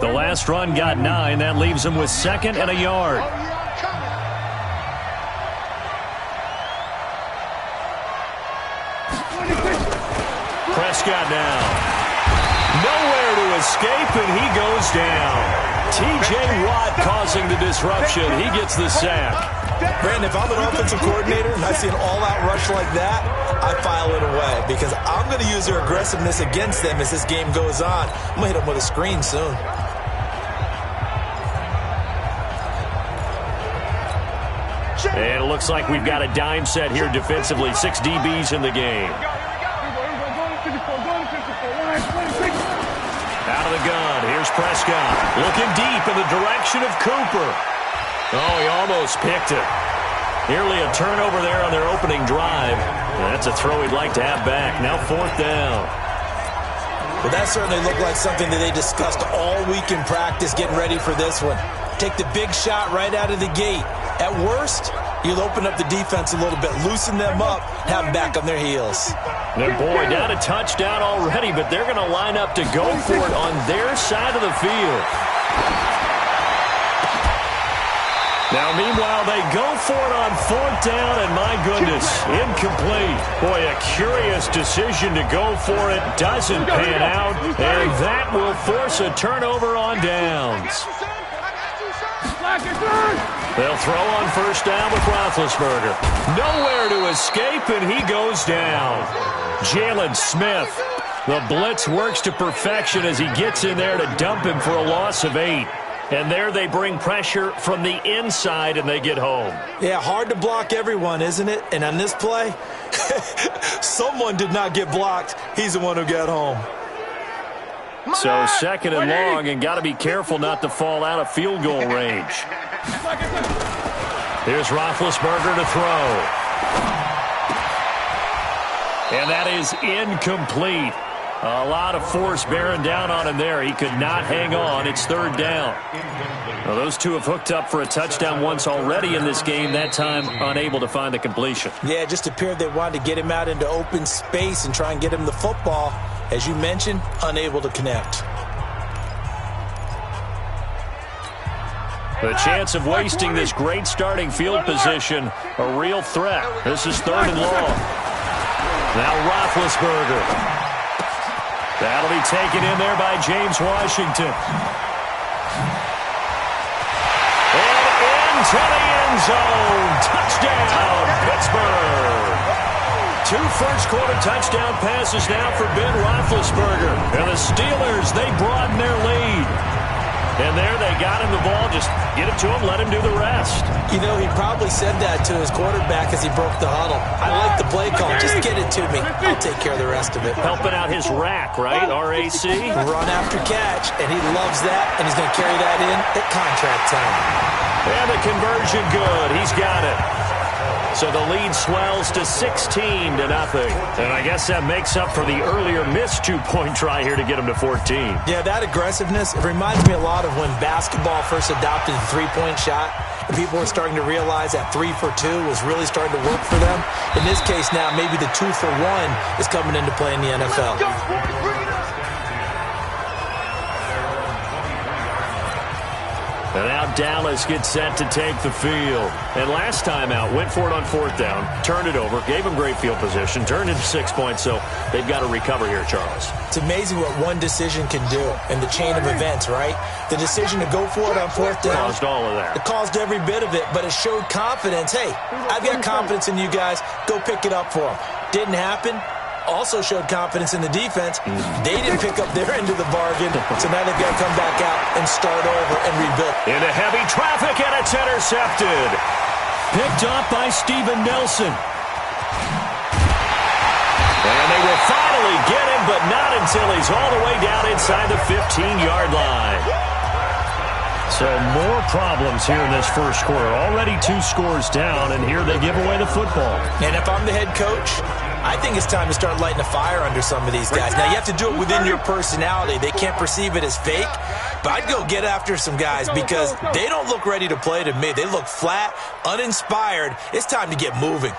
The last run got 9. That leaves him with 2nd and a yard. Prescott now. Nowhere to escape, and he goes down. T.J. Watt causing the disruption. He gets the sack. Brandon, if I'm an offensive coordinator and I see an all-out rush like that, I file it away, because I'm going to use their aggressiveness against them as this game goes on. I'm going to hit them with a screen soon. And it looks like we've got a dime set here defensively. 6 DBs in the game. Out of the gun. Here's Prescott. Looking deep in the direction of Cooper. Oh, he almost picked it. Nearly a turnover there on their opening drive. That's a throw he'd like to have back. Now 4th down. Well, that certainly looked like something that they discussed all week in practice, getting ready for this one. Take the big shot right out of the gate. At worst, you'll open up the defense a little bit, loosen them up, have them back on their heels. And boy, down a touchdown already, but they're going to line up to go for it on their side of the field. Now, meanwhile, they go for it on 4th down, and my goodness, incomplete. Boy, a curious decision to go for it. Doesn't pan out, and that will force a turnover on downs. They'll throw on 1st down with Roethlisberger. Nowhere to escape, and he goes down. Jalen Smith The blitz works to perfection as he gets in there to dump him for a loss of 8. And there they bring pressure from the inside, and they get home. Yeah, hard to block everyone, isn't it? And on this play, someone did not get blocked. He's the one who got home. So second and long, and got to be careful not to fall out of field goal range. Here's Roethlisberger to throw. And that is incomplete. A lot of force bearing down on him there. He could not hang on. It's third down. Well, those two have hooked up for a touchdown once already in this game, that time unable to find the completion. Yeah, it just appeared they wanted to get him out into open space and try and get him the football. As you mentioned, unable to connect. The chance of wasting this great starting field position, a real threat. This is third and long. Now Roethlisberger. That'll be taken in there by James Washington. And into the end zone. Touchdown, Pittsburgh. 2 first-quarter touchdown passes now for Ben Roethlisberger. And the Steelers, they broaden their lead. And there they got him the ball. Just get it to him, let him do the rest. You know, he probably said that to his quarterback as he broke the huddle. I like the play call. Just get it to me. I'll take care of the rest of it. Helping out his rack, right? R-A-C? Run after catch, and he loves that, and he's going to carry that in at contract time. And the conversion good. He's got it. So the lead swells to 16-0. And I guess that makes up for the earlier missed 2-point try here to get him to 14. Yeah, that aggressiveness, it reminds me a lot of when basketball first adopted the three-point shot. And people were starting to realize that 3 for 2 was really starting to work for them. In this case now, maybe the 2 for 1 is coming into play in the NFL. And now Dallas gets set to take the field. And last time out, went for it on 4th down, turned it over, gave them great field position, turned into 6 points, so they've got to recover here, Charles. It's amazing what one decision can do in the chain of events, right? The decision to go for it on 4th down. Caused all of that. It caused every bit of it, but it showed confidence. Hey, I've got confidence in you guys. Go pick it up for them. Didn't happen. Also showed confidence in the defense. They didn't pick up their end of the bargain, so now they've got to come back out and start over and rebuild. Into heavy traffic, and it's intercepted. Picked up by Steven Nelson. And they will finally get him, but not until he's all the way down inside the 15-yard line. So more problems here in this first quarter. Already 2 scores down, and here they give away the football. And if I'm the head coach, I think it's time to start lighting a fire under some of these guys. Now, you have to do it within your personality. They can't perceive it as fake. But I'd go get after some guys because they don't look ready to play to me. They look flat, uninspired. It's time to get moving.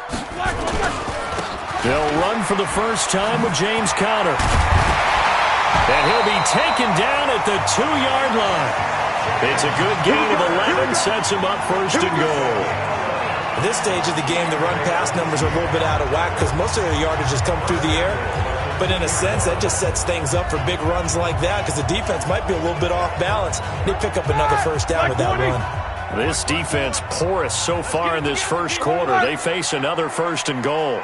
They'll run for the first time with James Conner. And he'll be taken down at the 2-yard line. It's a good gain of 11, sets him up first and goal. At this stage of the game, the run-pass numbers are a little bit out of whack because most of their yardage has come through the air. But in a sense, that just sets things up for big runs like that because the defense might be a little bit off balance. They pick up another first down with that run. This defense porous so far in this first quarter. They face another first and goal.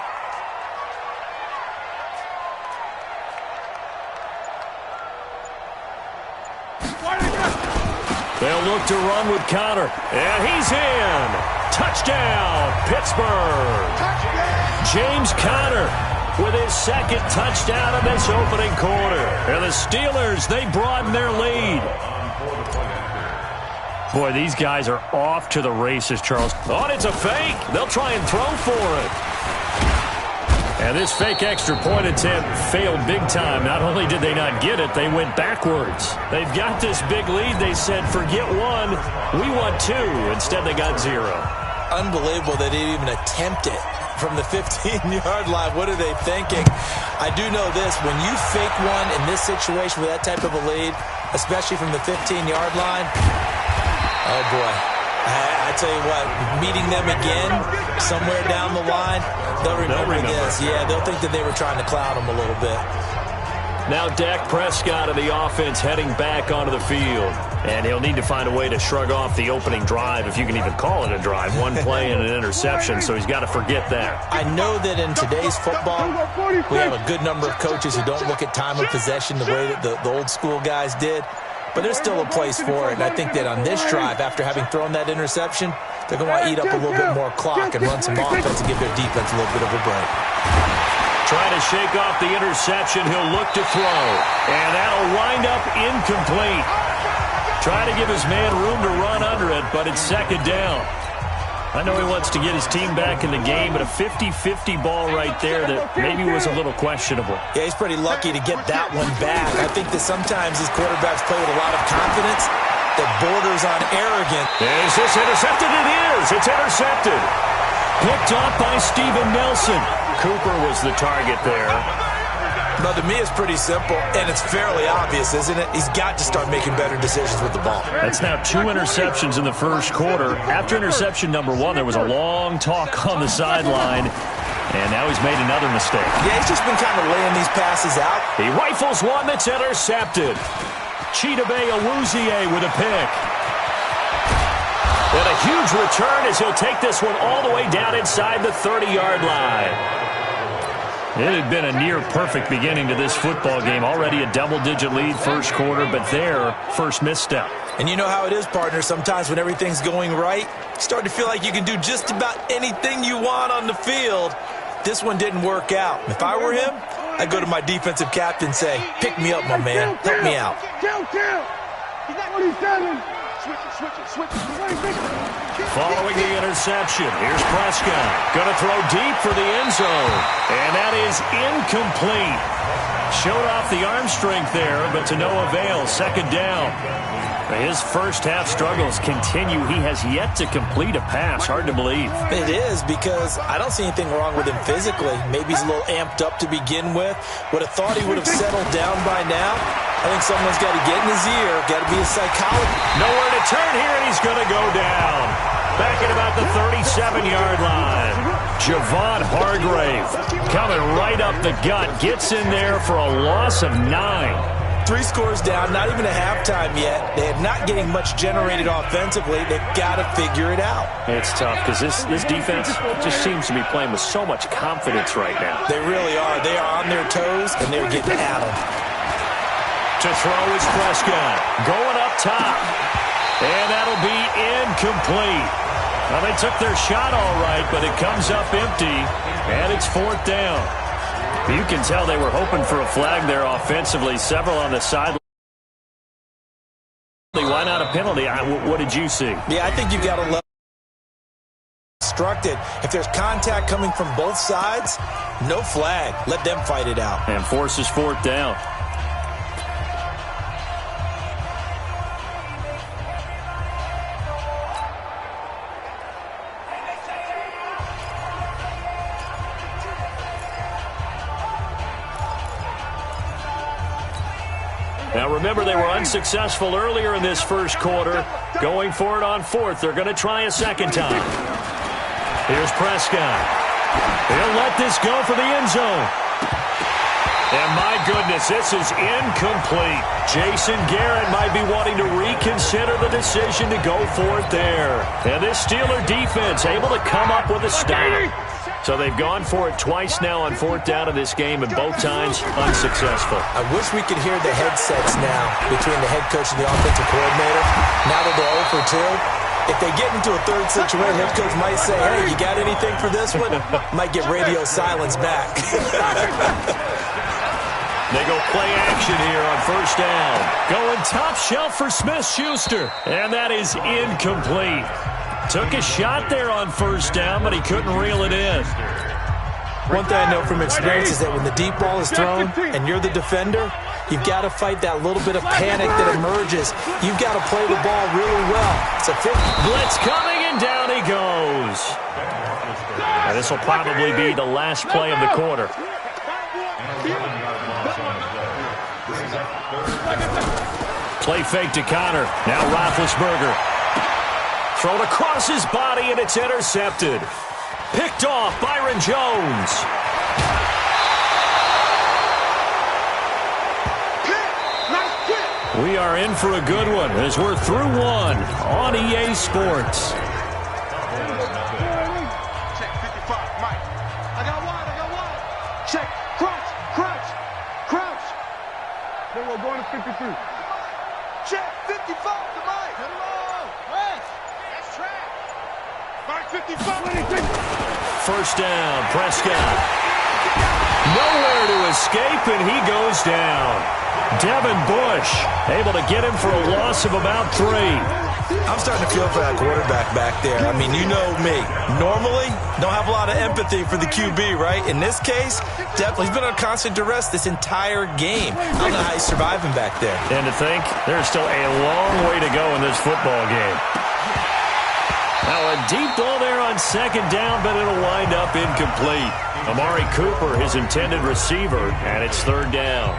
They'll look to run with Conner. And he's in. Touchdown, Pittsburgh. James Conner with his second touchdown in this opening quarter. And the Steelers, they broaden their lead. Boy, these guys are off to the races, Charles. Oh, it's a fake. They'll try and throw for it. And this fake extra point attempt failed big time. Not only did they not get it, they went backwards. They've got this big lead. They said, forget 1, we want 2. Instead, they got 0. Unbelievable they didn't even attempt it from the 15-yard line. What are they thinking? I do know this. When you fake one in this situation with that type of a lead, especially from the 15-yard line, oh, boy. I tell you what, meeting them again somewhere down the line, they'll remember this. Yeah, they'll think that they were trying to cloud them a little bit. Now Dak Prescott of the offense heading back onto the field. And he'll need to find a way to shrug off the opening drive, if you can even call it a drive. One play and an interception, so he's got to forget that. I know that in today's football, we have a good number of coaches who don't look at time of possession the way that the old school guys did. But there's still a place for it. And I think that on this drive, after having thrown that interception, they're going to want to eat up a little bit more clock and run some offense and give their defense a little bit of a break. Trying to shake off the interception, he'll look to throw. And that'll wind up incomplete. Trying to give his man room to run under it, but it's second down. I know he wants to get his team back in the game, but a 50-50 ball right there that maybe was a little questionable. Yeah, he's pretty lucky to get that one back. I think that sometimes these quarterbacks play with a lot of confidence that borders on arrogant. Is this intercepted? It is. It's intercepted. Picked up by Steven Nelson. Cooper was the target there. Now, to me, it's pretty simple, and it's fairly obvious, isn't it? He's got to start making better decisions with the ball. That's now 2 interceptions in the first quarter. After interception number 1, there was a long talk on the sideline, and now he's made another mistake. Yeah, he's just been kind of laying these passes out. He rifles one that's intercepted. Chidobe Awuzie with a pick. And a huge return as he'll take this one all the way down inside the 30-yard line. It had been a near-perfect beginning to this football game. Already a double-digit lead first quarter, but their first misstep. And you know how it is, partner. Sometimes when everything's going right, you start to feel like you can do just about anything you want on the field. This one didn't work out. If I were him, I'd go to my defensive captain and say, pick me up, my man. Help me out. Following the interception, here's Prescott. Going to throw deep for the end zone. And that is incomplete. Showed off the arm strength there, but to no avail. Second down. His first half struggles continue. He has yet to complete a pass. Hard to believe. It is, because I don't see anything wrong with him physically. Maybe he's a little amped up to begin with. Would have thought he would have settled down by now. I think someone's got to get in his ear. Got to be a psychologist. Nowhere to turn here, and he's going to go down. Back at about the 37-yard line. Javon Hargrave coming right up the gut. Gets in there for a loss of 9. 3 scores down, not even a halftime yet. They're not getting much generated offensively. They've got to figure it out. It's tough because this defense just seems to be playing with so much confidence right now. They really are. They are on their toes, and they're getting at them. To throw is Prescott. Going up top. And that'll be incomplete. Well, they took their shot all right, but it comes up empty, and it's 4th down. You can tell they were hoping for a flag there offensively. Several on the sideline. Why not a penalty? What did you see? Yeah, I think you've got to let instructed. If there's contact coming from both sides, no flag. Let them fight it out. And forces 4th down. Now, remember, they were unsuccessful earlier in this first quarter. Going for it on 4th. They're going to try a second time. Here's Prescott. He'll let this go for the end zone. And my goodness, this is incomplete. Jason Garrett might be wanting to reconsider the decision to go for it there. And this Steeler defense able to come up with a stop. So they've gone for it twice now on 4th down in this game, and both times unsuccessful. I wish we could hear the headsets now between the head coach and the offensive coordinator. Now that they're 0 for 2, if they get into a third situation, head coach might say, hey, you got anything for this one? Might get radio silence back. They go play action here on 1st down. Going top shelf for Smith-Schuster. And that is incomplete. Took a shot there on 1st down, but he couldn't reel it in. One thing I know from experience is that when the deep ball is thrown and you're the defender, you've got to fight that little bit of panic that emerges. You've got to play the ball really well. It's a blitz coming, and down he goes. And this will probably be the last play of the quarter. Play fake to Connor. Now Roethlisberger. Thrown across his body, and it's intercepted. Picked off Byron Jones. We are in for a good one as we're through one on EA Sports. Check 55, Mike. I got wide. Check. Crouch. Then we're going to 53. Check 55 to Mike. Come on. West. That's track. Mike 55. First down, Prescott. Nowhere to escape, and he goes down. Devin Bush able to get him for a loss of about 3. I'm starting to feel for that quarterback back there. I mean, you know me. Normally, don't have a lot of empathy for the QB, right? In this case, definitely he's been on constant duress this entire game. I don't know how he's surviving back there. And to think, there's still a long way to go in this football game. Now a deep ball there on second down, but it'll wind up incomplete. Amari Cooper, his intended receiver, and it's third down.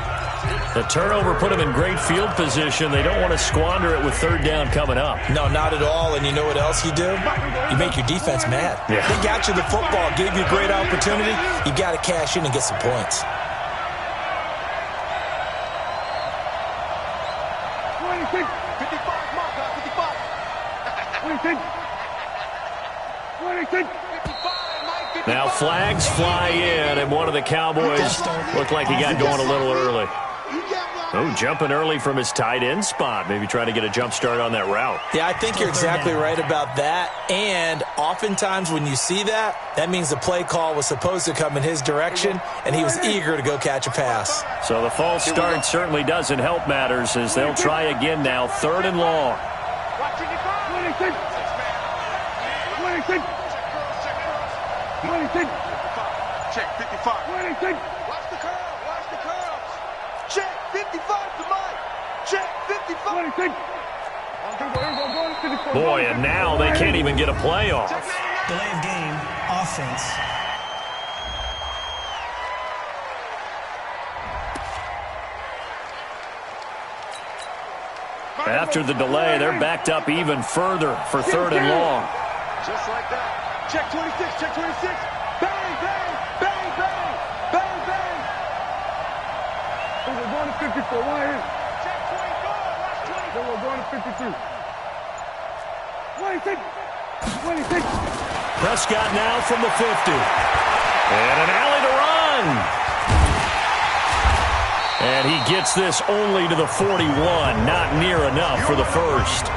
The turnover put them in great field position. They don't want to squander it with third down coming up. No, not at all. And you know what else you do? You make your defense mad. Yeah. They got you the football, gave you a great opportunity. You got to cash in and get some points. 26, 55, Mark, 55. 26, 55, Mike, 55. Now flags fly in, and one of the Cowboys looked like he got going a little early. Oh, jumping early from his tight end spot. Maybe trying to get a jump start on that route. Yeah, I think you're exactly right about that. And oftentimes when you see that, that means the play call was supposed to come in his direction, and he was eager to go catch a pass. So the false start certainly doesn't help matters as they'll try again now. Third and long. 26. 26. Check 55. 26. Watch the curve. Check 55 to Mike. Check 55. 26. Boy, and now they can't even get a play off. Delay of game, offense. After the delay, they're backed up even further for third and long. Just like that. Check 26. Check 26. Bang, bang, bang, bang, bang, bang. We're going to 54. Why is? Check 24. Watch 24. Then we're going to 52. 26. 26. Prescott now from the 50. And an alley to run. And he gets this only to the 41. Not near enough for the first.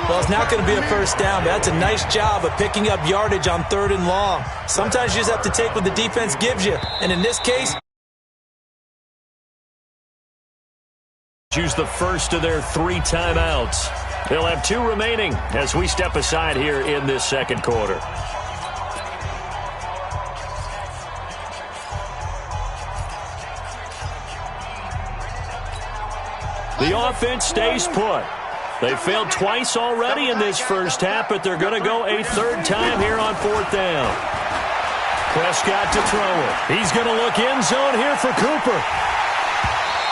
Well, it's not going to be a first down, but that's a nice job of picking up yardage on third and long. Sometimes you just have to take what the defense gives you. And in this case, use the first of their 3 timeouts. They'll have 2 remaining as we step aside here in this second quarter. The offense stays put. They failed twice already in this first half, but they're going to go a third time here on fourth down. Prescott to throw it. He's going to look end zone here for Cooper.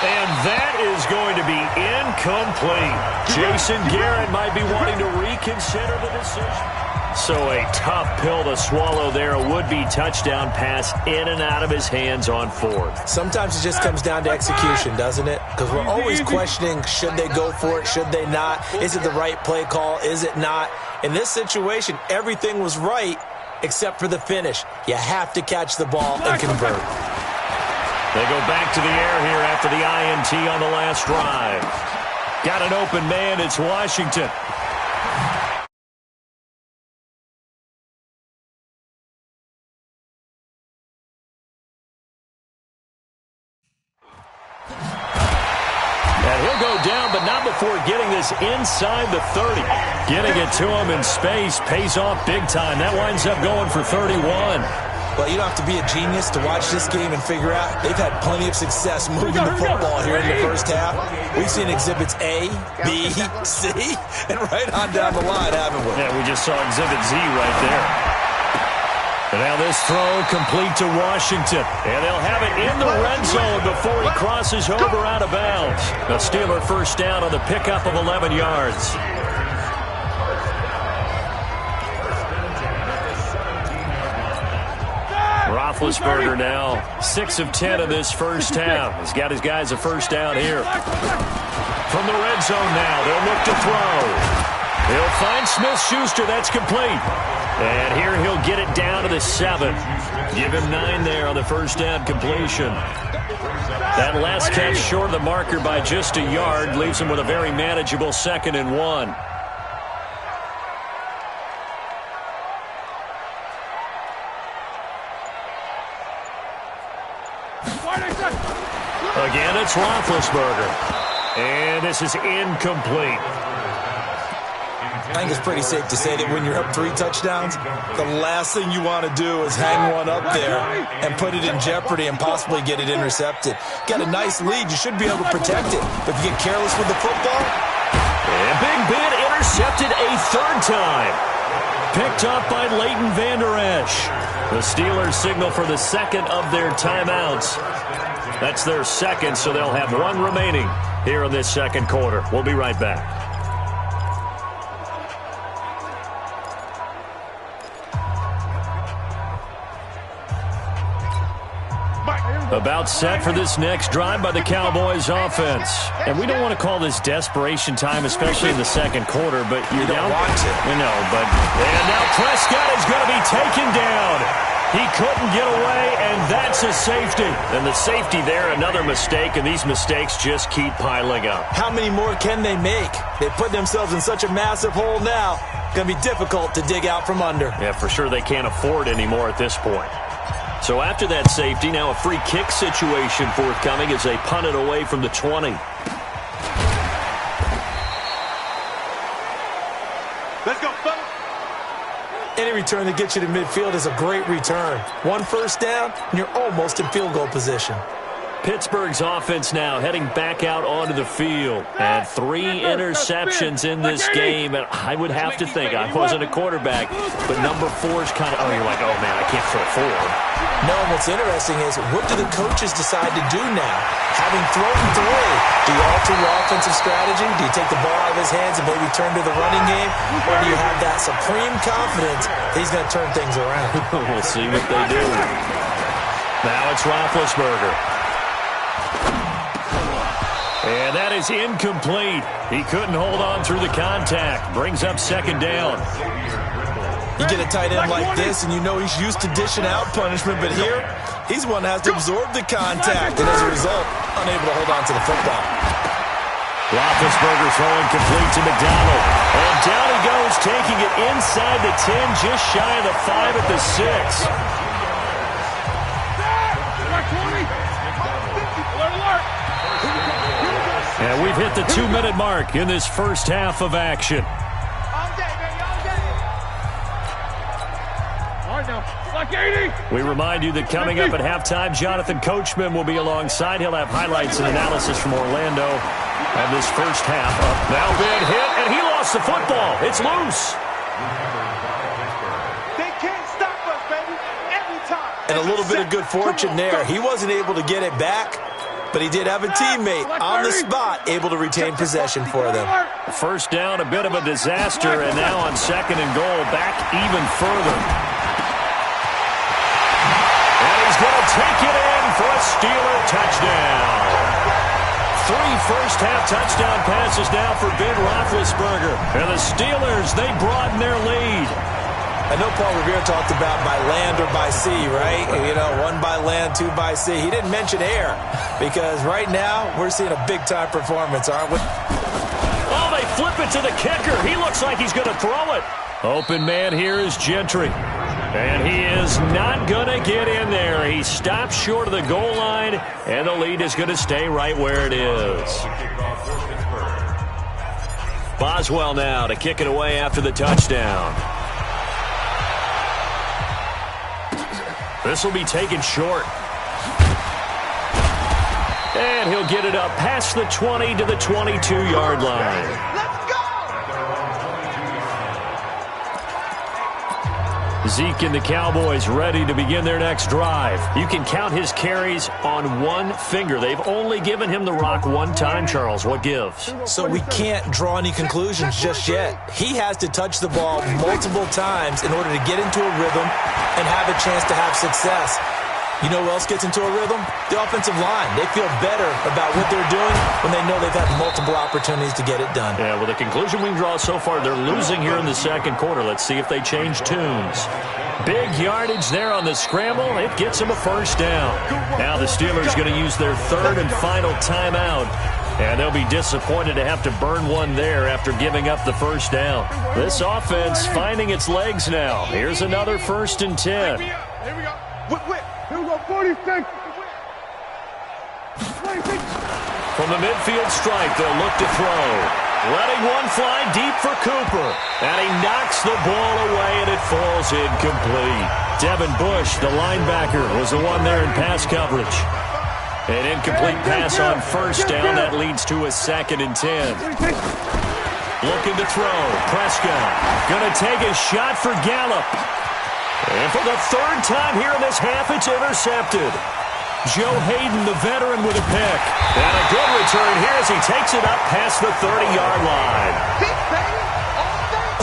And that is going to be incomplete. Jason Garrett might be wanting to reconsider the decision. So a tough pill to swallow there. A would-be touchdown pass in and out of his hands on fourth. Sometimes it just comes down to execution, doesn't it? Because we're always questioning, should they go for it, should they not? Is it the right play call, is it not? In this situation, everything was right except for the finish. You have to catch the ball and convert. They go back to the air here after the INT on the last drive. Got an open man, it's Washington. And he'll go down, but not before getting this inside the 30. Getting it to him in space pays off big time. That winds up going for 31. Well, you don't have to be a genius to watch this game and figure out they've had plenty of success moving the football here in the first half. We've seen exhibits A, B, C, and right on down the line, haven't we? Yeah, we just saw exhibit Z right there. And now this throw complete to Washington. And they'll have it in the red zone before he crosses over out of bounds. The Steeler first down on the pickup of 11 yards. Roethlisberger now 6 of 10 in this first half. He's got his guys a first down here. From the red zone now, they'll look to throw. He'll find Smith-Schuster. That's complete. And here he'll get it down to the 7. Give him 9 there on the first down completion. That last catch short of the marker by just a yard leaves him with a very manageable 2nd and 1. Again, it's Roethlisberger. And this is incomplete. I think it's pretty safe to say that when you're up 3 touchdowns, the last thing you want to do is hang one up there and put it in jeopardy and possibly get it intercepted. Got a nice lead. You should be able to protect it. But if you get careless with the football. And Big Ben intercepted a 3rd time. Picked up by Leighton Vander Esch. The Steelers signal for the 2nd of their timeouts. That's their 2nd, so they'll have 1 remaining here in this 2nd quarter. We'll be right back. About set for this next drive by the Cowboys offense. And we don't want to call this desperation time, especially in the 2nd quarter, but you're down. I know, but and now Prescott is going to be taken down. He couldn't get away, and that's a safety. And the safety there, another mistake, and these mistakes just keep piling up. How many more can they make? They put themselves in such a massive hole now. Going to be difficult to dig out from under. Yeah, for sure they can't afford anymore at this point. So after that safety, now a free kick situation forthcoming as they punt it away from the 20. Let's go, fellas. Any return that gets you to midfield is a great return. 1 first down, and you're almost in field goal position. Pittsburgh's offense now heading back out onto the field. And 3 interceptions in this game. And I would have to think, I wasn't a quarterback, but number 4 is kind of, you're like, oh, man, I can't throw 4. No, and what's interesting is, what do the coaches decide to do now? Having thrown 3, do you alter your offensive strategy? Do you take the ball out of his hands and maybe turn to the running game? Or do you have that supreme confidence that he's going to turn things around? We'll see what they do. Now it's Roethlisberger. And that is incomplete. He couldn't hold on through the contact. Brings up 2nd down. You get a tight end like this, and you know he's used to dishing out punishment, but here, he's one that has to absorb the contact, and as a result, unable to hold on to the football. Roethlisberger throwing complete to McDonald. And down he goes, taking it inside the 10, just shy of the 5 at the 6. And we've hit the 2-minute mark in this first half of action. We remind you that coming up at halftime, Jonathan Coachman will be alongside. He'll have highlights and analysis from Orlando. And this first half up. Now Ben hit, and he lost the football. It's loose. They can't stop us, baby. Every time. And a little bit of good fortune there. He wasn't able to get it back, but he did have a teammate on the spot able to retain possession for them. First down, a bit of a disaster, and now on 2nd and goal, back even further. And he's going to take it in for a Steeler touchdown. 3 first-half touchdown passes now for Ben Roethlisberger. And the Steelers, they broaden their lead. I know Paul Revere talked about by land or by sea, right? You know, 1 by land, 2 by sea. He didn't mention air because right now we're seeing a big-time performance, aren't we? Oh, they flip it to the kicker. He looks like he's going to throw it. Open man here is Gentry. And he is not going to get in there. He stops short of the goal line, and the lead is going to stay right where it is. Boswell now to kick it away after the touchdown. This will be taken short. And he'll get it up past the 20 to the 22-yard line. Let's go! Zeke and the Cowboys ready to begin their next drive. You can count his carries on 1 finger. They've only given him the rock 1 time, Charles. What gives? So we can't draw any conclusions just yet. He has to touch the ball multiple times in order to get into a rhythm and have a chance to have success. You know who else gets into a rhythm? The offensive line. They feel better about what they're doing when they know they've had multiple opportunities to get it done. Yeah, well, the conclusion we can draw so far, they're losing here in the second quarter. Let's see if they change tunes. Big yardage there on the scramble. It gets them a first down. Now the Steelers going to use their third and final timeout. And they'll be disappointed to have to burn one there after giving up the first down. This offense finding its legs now. Here's another 1st and 10. Here we go. Here we go, 46. From the midfield stripe, they'll look to throw. Letting one fly deep for Cooper. And he knocks the ball away, and it falls incomplete. Devin Bush, the linebacker, was the one there in pass coverage. An incomplete pass on first down. That leads to a 2nd and 10. Looking to throw. Prescott going to take a shot for Gallup. And for the 3rd time here in this half, it's intercepted. Joe Hayden, the veteran, with a pick. And a good return here as he takes it up past the 30-yard line.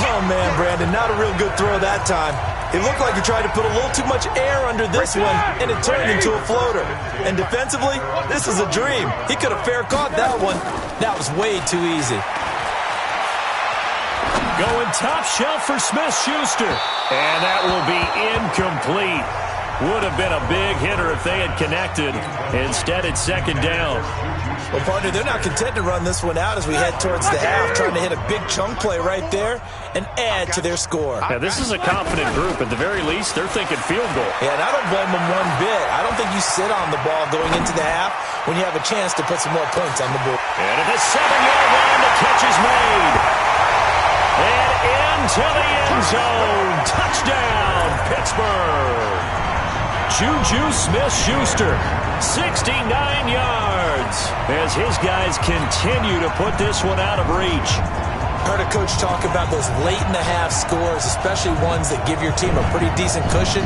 Oh, man, Brandon, not a real good throw that time. It looked like he tried to put a little too much air under this one, and it turned into a floater. And defensively, this is a dream. He could have fair caught that one. That was way too easy. Going top shelf for Smith-Schuster. And that will be incomplete. Would have been a big hitter if they had connected. Instead, it's 2nd down. Well, partner, they're not content to run this one out as we head towards the half, trying to hit a big chunk play right there and add to their score. Yeah, this is a confident group. At the very least, they're thinking field goal. Yeah, and I don't blame them one bit. I don't think you sit on the ball going into the half when you have a chance to put some more points on the board. And at the 7-yard line, the catch is made. And into the end zone. Touchdown, Pittsburgh. Juju Smith-Schuster, 69 yards, as his guys continue to put this one out of reach. Heard a coach talk about those late-in-the-half scores, especially ones that give your team a pretty decent cushion.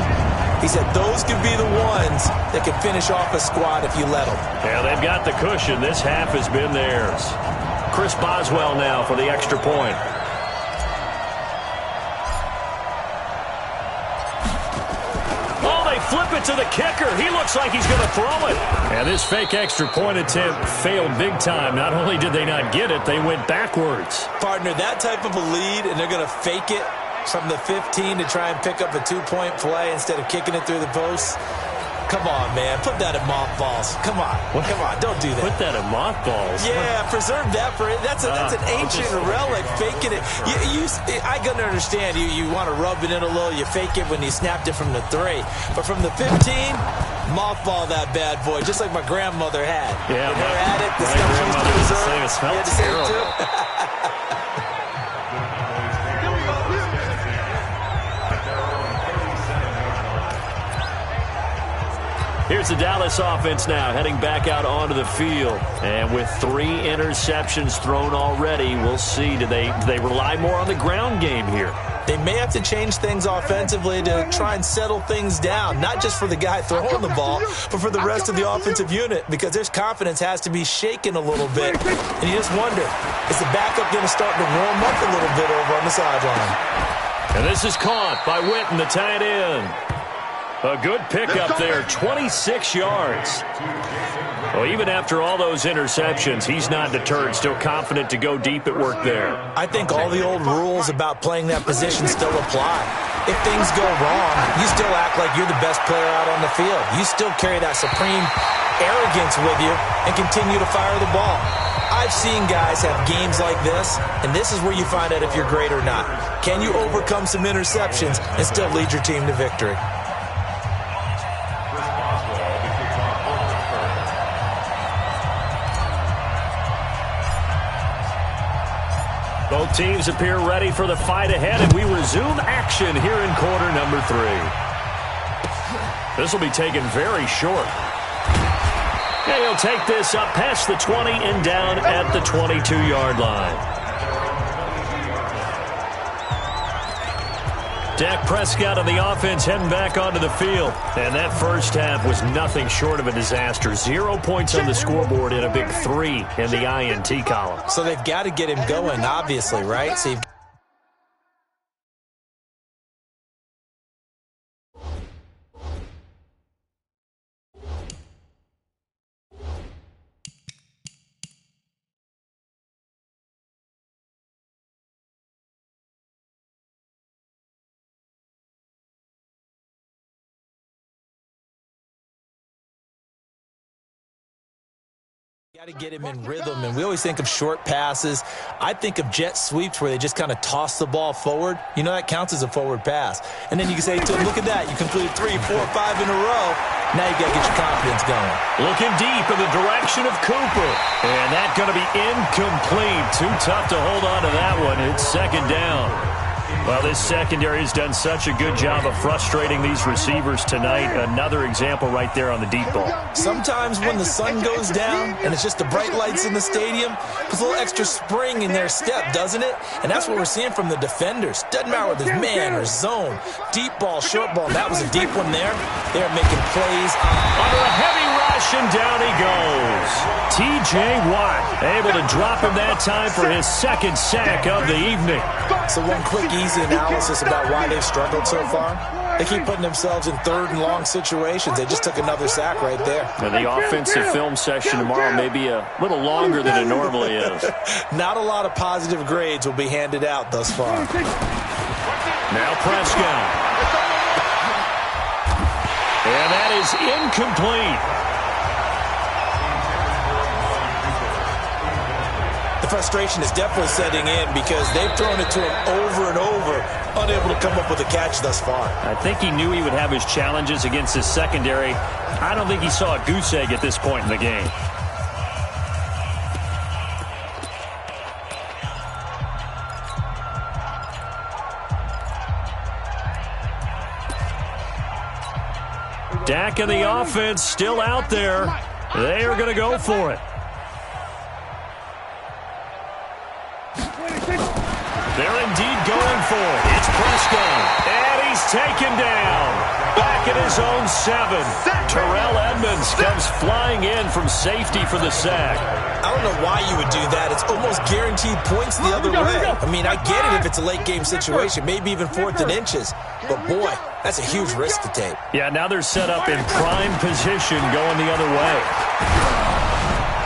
He said those could be the ones that can finish off a squad if you let them. Yeah, they've got the cushion. This half has been theirs. Chris Boswell now for the extra point. Flip it to the kicker. He looks like he's going to throw it. And this fake extra point attempt failed big time. Not only did they not get it, they went backwards. Partner, that type of a lead, and they're going to fake it from the 15 to try and pick up a 2-point play instead of kicking it through the post. Come on, man. Put that in mothballs. Come on. Come on. Don't do that. Put that in mothballs? Yeah, preserve that for it. That's an ancient relic, faking it. I can understand. You want to rub it in a little. You fake it when you snapped it from the 3. But from the 15, mothball that bad boy, just like my grandmother had. Yeah, when her at it, the stuff she used to preserve. It smells terrible. Here's the Dallas offense now, heading back out onto the field. And with 3 interceptions thrown already, we'll see. Do they rely more on the ground game here? They may have to change things offensively to try and settle things down, not just for the guy throwing the ball, but for the rest of the offensive unit, because their confidence has to be shaken a little bit. And you just wonder, is the backup going to start to warm up a little bit over on the sideline? And this is caught by Witten, the tight end. A good pickup there, 26 yards. Well, even after all those interceptions, he's not deterred, still confident to go deep at work there. I think all the old rules about playing that position still apply. If things go wrong, you still act like you're the best player out on the field. You still carry that supreme arrogance with you and continue to fire the ball. I've seen guys have games like this, and this is where you find out if you're great or not. Can you overcome some interceptions and still lead your team to victory? Both teams appear ready for the fight ahead, and we resume action here in quarter number 3. This will be taken very short. Yeah, he'll take this up past the 20 and down at the 22-yard line. Dak Prescott of the offense heading back onto the field. And that first half was nothing short of a disaster. 0 points on the scoreboard and a big 3 in the INT column. So they've got to get him going, obviously, right? So you've Got to get him in rhythm, and we always think of short passes. I think of jet sweeps where they just kind of toss the ball forward. You know, that counts as a forward pass. And then you can say to him, look at that. You completed 3, 4, 5 in a row. Now you got to get your confidence going. Looking deep in the direction of Cooper. And that's going to be incomplete. Too tough to hold on to that one. It's second down. Well, this secondary has done such a good job of frustrating these receivers tonight. Another example right there on the deep ball. Sometimes when the sun goes down and it's just the bright lights in the stadium, puts a little extra spring in their step, doesn't it? And that's what we're seeing from the defenders. Doesn't matter whether it's man or zone, deep ball, short ball. That was a deep one there. They're making plays. Under a heavy rush, and down he goes. T.J. Watt able to drop him that time for his second sack of the evening. So one quick, easy analysis about why they've struggled so far. They keep putting themselves in third and long situations. They just took another sack right there. And the offensive film session tomorrow may be a little longer than it normally is. Not a lot of positive grades will be handed out thus far. Now Prescott. And that is incomplete. The frustration is definitely setting in because they've thrown it to him over and over, unable to come up with a catch thus far. I think he knew he would have his challenges against his secondary. I don't think he saw a goose egg at this point in the game. Dak and the offense still out there. They are going to go for it. They're indeed going for it. It's Prescott. And he's taken down. Back at his own 7. Terrell Edmonds comes flying in from safety for the sack. I don't know why you would do that. It's almost guaranteed points the other way. I mean, I get it if it's a late game situation, maybe even 4th and inches. But, boy, that's a huge risk to take. Yeah, now they're set up in prime position going the other way.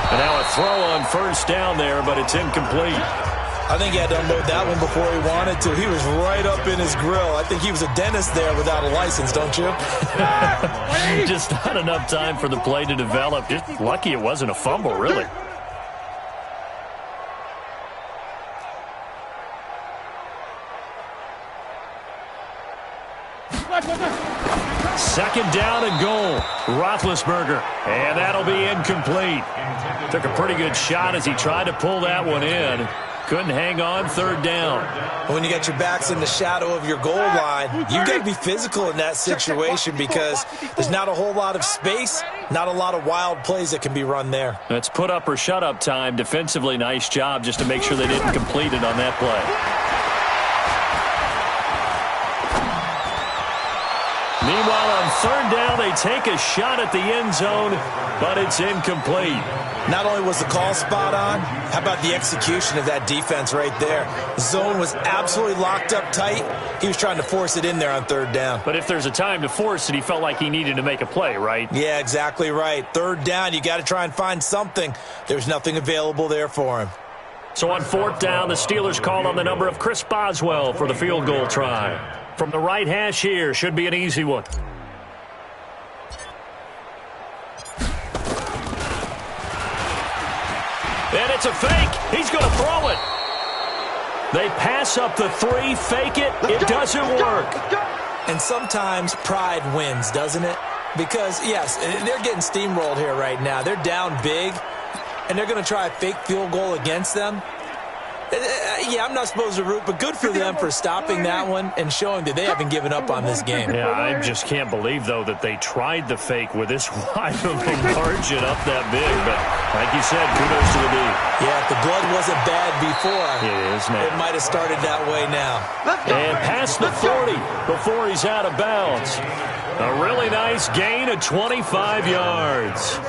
And now a throw on first down there, but it's incomplete. I think he had to unload that one before he wanted to. He was right up in his grill. I think he was a dentist there without a license, don't you? Just not enough time for the play to develop. Just lucky it wasn't a fumble, really. Second down and goal. Roethlisberger. And that'll be incomplete. Took a pretty good shot as he tried to pull that one in. Couldn't hang on, third down. When you got your backs in the shadow of your goal line, you've got to be physical in that situation because there's not a whole lot of space, not a lot of wild plays that can be run there. That's put up or shut up time. Defensively, nice job just to make sure they didn't complete it on that play. Meanwhile, on third down, they take a shot at the end zone, but it's incomplete. Not only was the call spot on, how about the execution of that defense right there? The zone was absolutely locked up tight. He was trying to force it in there on third down. But if there's a time to force it, he felt like he needed to make a play, right? Yeah, exactly right. Third down, you got to try and find something. There's nothing available there for him. So on fourth down, the Steelers call on the number of Chris Boswell for the field goal try. From the right hash here, should be an easy one. And it's a fake. He's going to throw it. They pass up the 3, fake it. It doesn't work. And sometimes pride wins, doesn't it? Because, yes, they're getting steamrolled here right now. They're down big, and they're going to try a fake field goal against them. Yeah, I'm not supposed to root, but good for them for stopping that one and showing that they haven't given up on this game. Yeah, I just can't believe, though, that they tried the fake with this wide of a margin up that big. But like you said, kudos to the D. Yeah, if the blood wasn't bad before, it is now. It might have started that way now. And past the 40 before he's out of bounds. A really nice gain of 25 yards.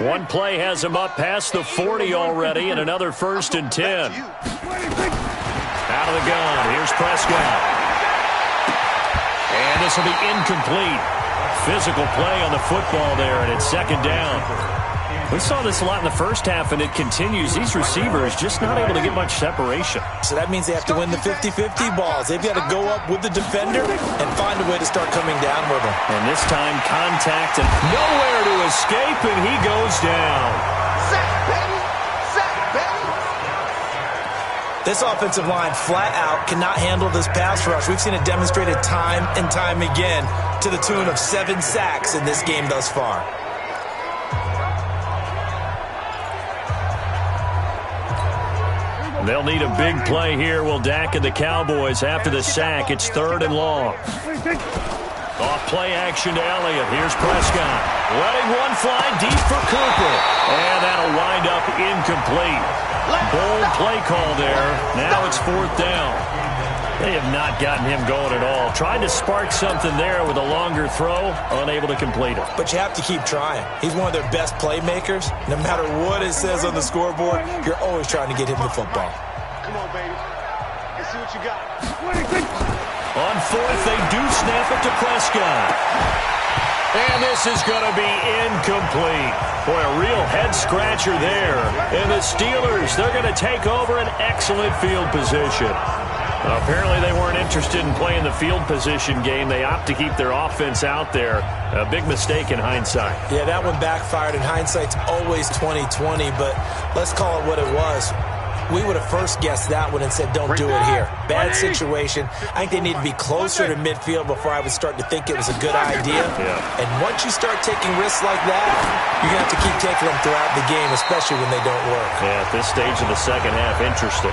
One play has him up past the 40 already, and another 1st and 10. Out of the gun, here's Prescott. And this will be incomplete. Physical play on the football there, and it's second down. We saw this a lot in the first half, and it continues. These receivers just not able to get much separation. So that means they have to win the 50-50 balls. They've got to go up with the defender and find a way to start coming down with them. And this time, contact and nowhere to escape, and he goes down. This offensive line flat out cannot handle this pass rush. We've seen it demonstrated time and time again to the tune of 7 sacks in this game thus far. They'll need a big play here. Will Dak and the Cowboys after the sack. It's 3rd and long. Off play action to Elliott. Here's Prescott. Letting one fly deep for Cooper. And that'll wind up incomplete. Bold play call there. Now it's 4th down. They have not gotten him going at all. Tried to spark something there with a longer throw. Unable to complete it. But you have to keep trying. He's one of their best playmakers. No matter what it says on the scoreboard, you're always trying to get him the football. Come on, baby. Let's see what you got. On 4th, they do snap it to Prescott. And this is going to be incomplete. Boy, a real head-scratcher there. And the Steelers, they're going to take over an excellent field position. Apparently they weren't interested in playing the field position game. They opt to keep their offense out there. A big mistake in hindsight. Yeah, that one backfired, and hindsight's always 20/20, but let's call it what it was. We would have first guessed that one and said, don't do it here. Bad situation. I think they need to be closer to midfield before I would start to think it was a good idea. Yeah. And once you start taking risks like that, you're going to have to keep taking them throughout the game, especially when they don't work. Yeah, at this stage of the second half, interesting.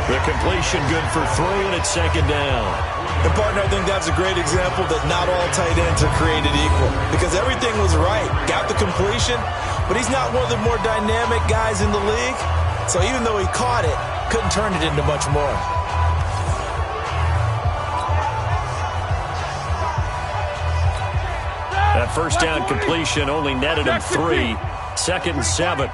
The completion good for 3, and it's 2nd down. And, partner, I think that's a great example that not all tight ends are created equal. Because everything was right. Got the completion, but he's not one of the more dynamic guys in the league. So even though he caught it, couldn't turn it into much more. That first down completion only netted him 3. 2nd and 7.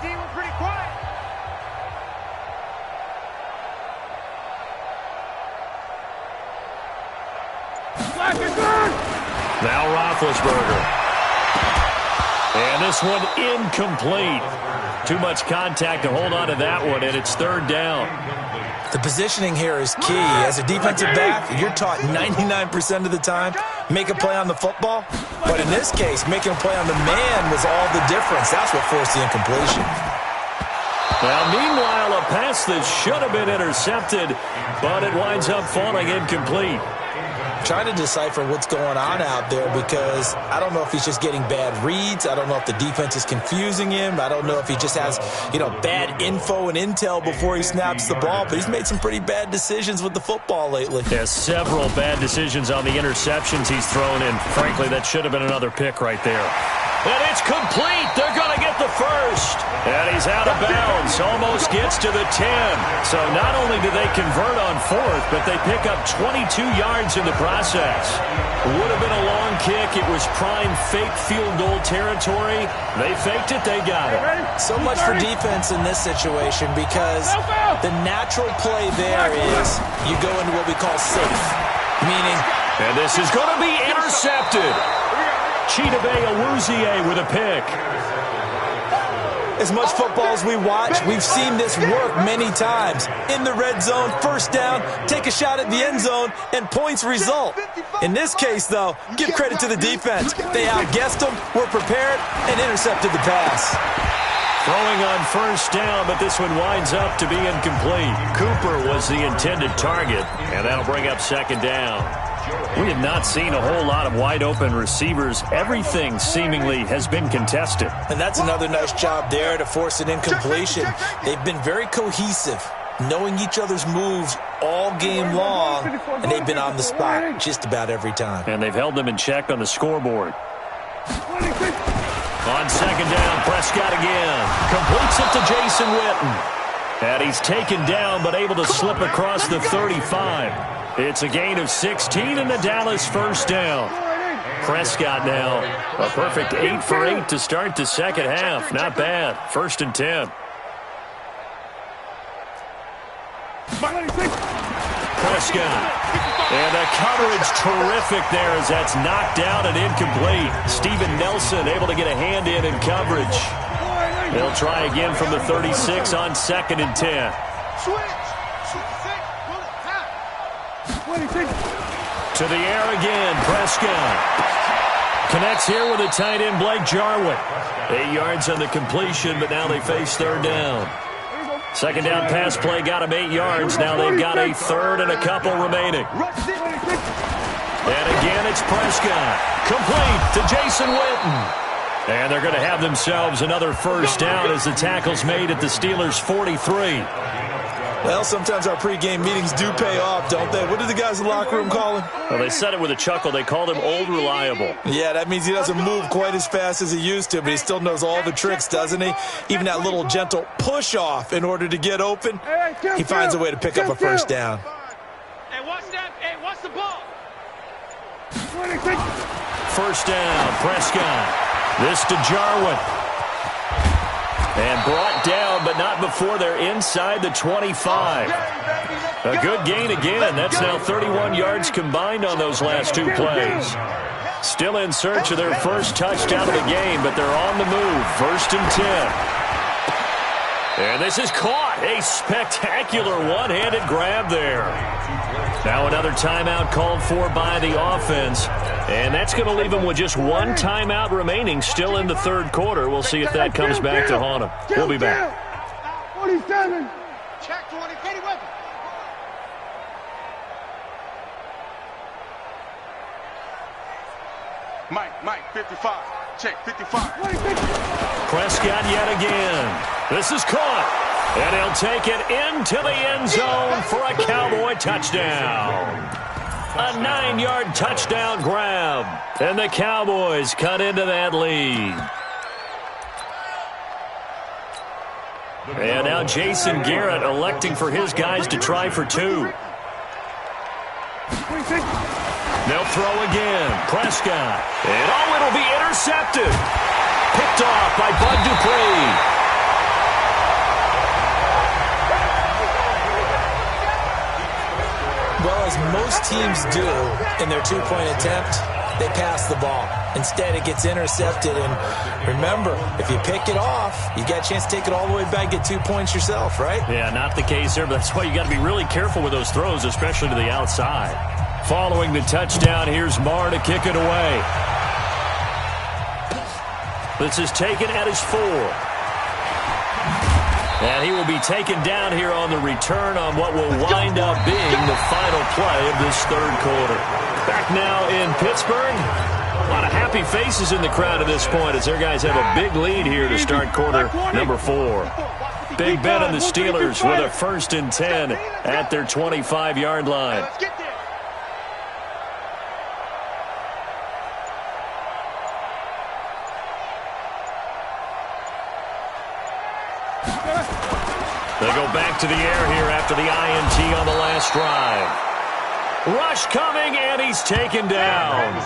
Now Roethlisberger. And this one incomplete. Too much contact to hold on to that one, and it's 3rd down. The positioning here is key. As a defensive back, you're taught 99% of the time, make a play on the football. But in this case, making a play on the man was all the difference. That's what forced the incompletion. Well, meanwhile, a pass that should have been intercepted, but it winds up falling incomplete. Trying to decipher what's going on out there because I don't know if he's just getting bad reads. I don't know if the defense is confusing him. I don't know if he just has, bad info and intel before he snaps the ball. But he's made some pretty bad decisions with the football lately. There's several bad decisions on the interceptions he's thrown in. Frankly, that should have been another pick right there. And it's complete. They're going to get the first. And he's out of bounds. Almost gets to the 10. So not only do they convert on 4th, but they pick up 22 yards in the process. Would have been a long kick. It was prime fake field goal territory. They faked it. They got it. So much for defense in this situation because the natural play there is you go into what we call safe, meaning... And this is going to be intercepted. Chidobe Awuzie with a pick. As much football as we watch, we've seen this work many times. In the red zone, first down, take a shot at the end zone, and points result. In this case, though, give credit to the defense. They outguessed them, were prepared, and intercepted the pass. Throwing on first down, but this one winds up to be incomplete. Cooper was the intended target, and that'll bring up 2nd down. We have not seen a whole lot of wide-open receivers. Everything seemingly has been contested. And that's another nice job there to force an incompletion. They've been very cohesive, knowing each other's moves all game long, and they've been on the spot just about every time. And they've held them in check on the scoreboard. On 2nd down, Prescott again. Completes it to Jason Witten. And he's taken down but able to slip across the 35. It's a gain of 16 and the Dallas first down. Prescott now, a perfect 8 for 8 to start the second half. Not bad. 1st and 10. Prescott. And the coverage terrific there as that's knocked down and incomplete. Steven Nelson able to get a hand in coverage. They'll try again from the 36 on 2nd and 10. To the air again, Prescott. Connects here with a tight end, Blake Jarwin. 8 yards on the completion, but now they face 3rd down. Second down pass play got him 8 yards. Now they've got a third and a couple remaining. And again, it's Prescott. Complete to Jason Witten. And they're going to have themselves another first down as the tackle's made at the Steelers' 43. Well, sometimes our pregame meetings do pay off, don't they? What did the guys in the locker room call him? Well, they said it with a chuckle. They called him Old Reliable. Yeah, that means he doesn't move quite as fast as he used to, but he still knows all the tricks, doesn't he? Even that little gentle push-off in order to get open, he finds a way to pick up a first down. Hey, watch that. Hey, watch the ball. First down, Prescott. This to Jarwin. And brought down, but not before they're inside the 25. A good gain again. That's now 31 yards combined on those last 2 plays. Still in search of their first touchdown of the game, but they're on the move. First and 10. And this is caught. A spectacular one-handed grab there. Now another timeout called for by the offense. And that's going to leave them with just 1 timeout remaining still in the third quarter. We'll see if that comes back to haunt them. We'll be back. 47. Check 20. Katie Weapon. Mike, 55. Check, 55. Prescott yet again. This is caught. And he'll take it into the end zone for a Cowboy touchdown. A 9-yard touchdown grab. And the Cowboys cut into that lead. And now Jason Garrett electing for his guys to try for 2. They'll throw again. Prescott. And it'll be intercepted. Picked off by Bud Dupree. Well, as most teams do in their 2-point attempt, they pass the ball. Instead, it gets intercepted. And remember, if you pick it off, you got a chance to take it all the way back, get 2 points yourself, right? Yeah, not the case there, but that's why you got to be really careful with those throws, especially to the outside. Following the touchdown, here's Marr to kick it away. This is taken at his 4. And he will be taken down here on the return on what will wind up being the final play of this third quarter. Back now in Pittsburgh. A lot of happy faces in the crowd at this point as their guys have a big lead here to start quarter number 4. Big Ben and the Steelers with a first and 10 at their 25-yard line. They go back to the air here after the INT on the last drive. Rush coming, and he's taken down.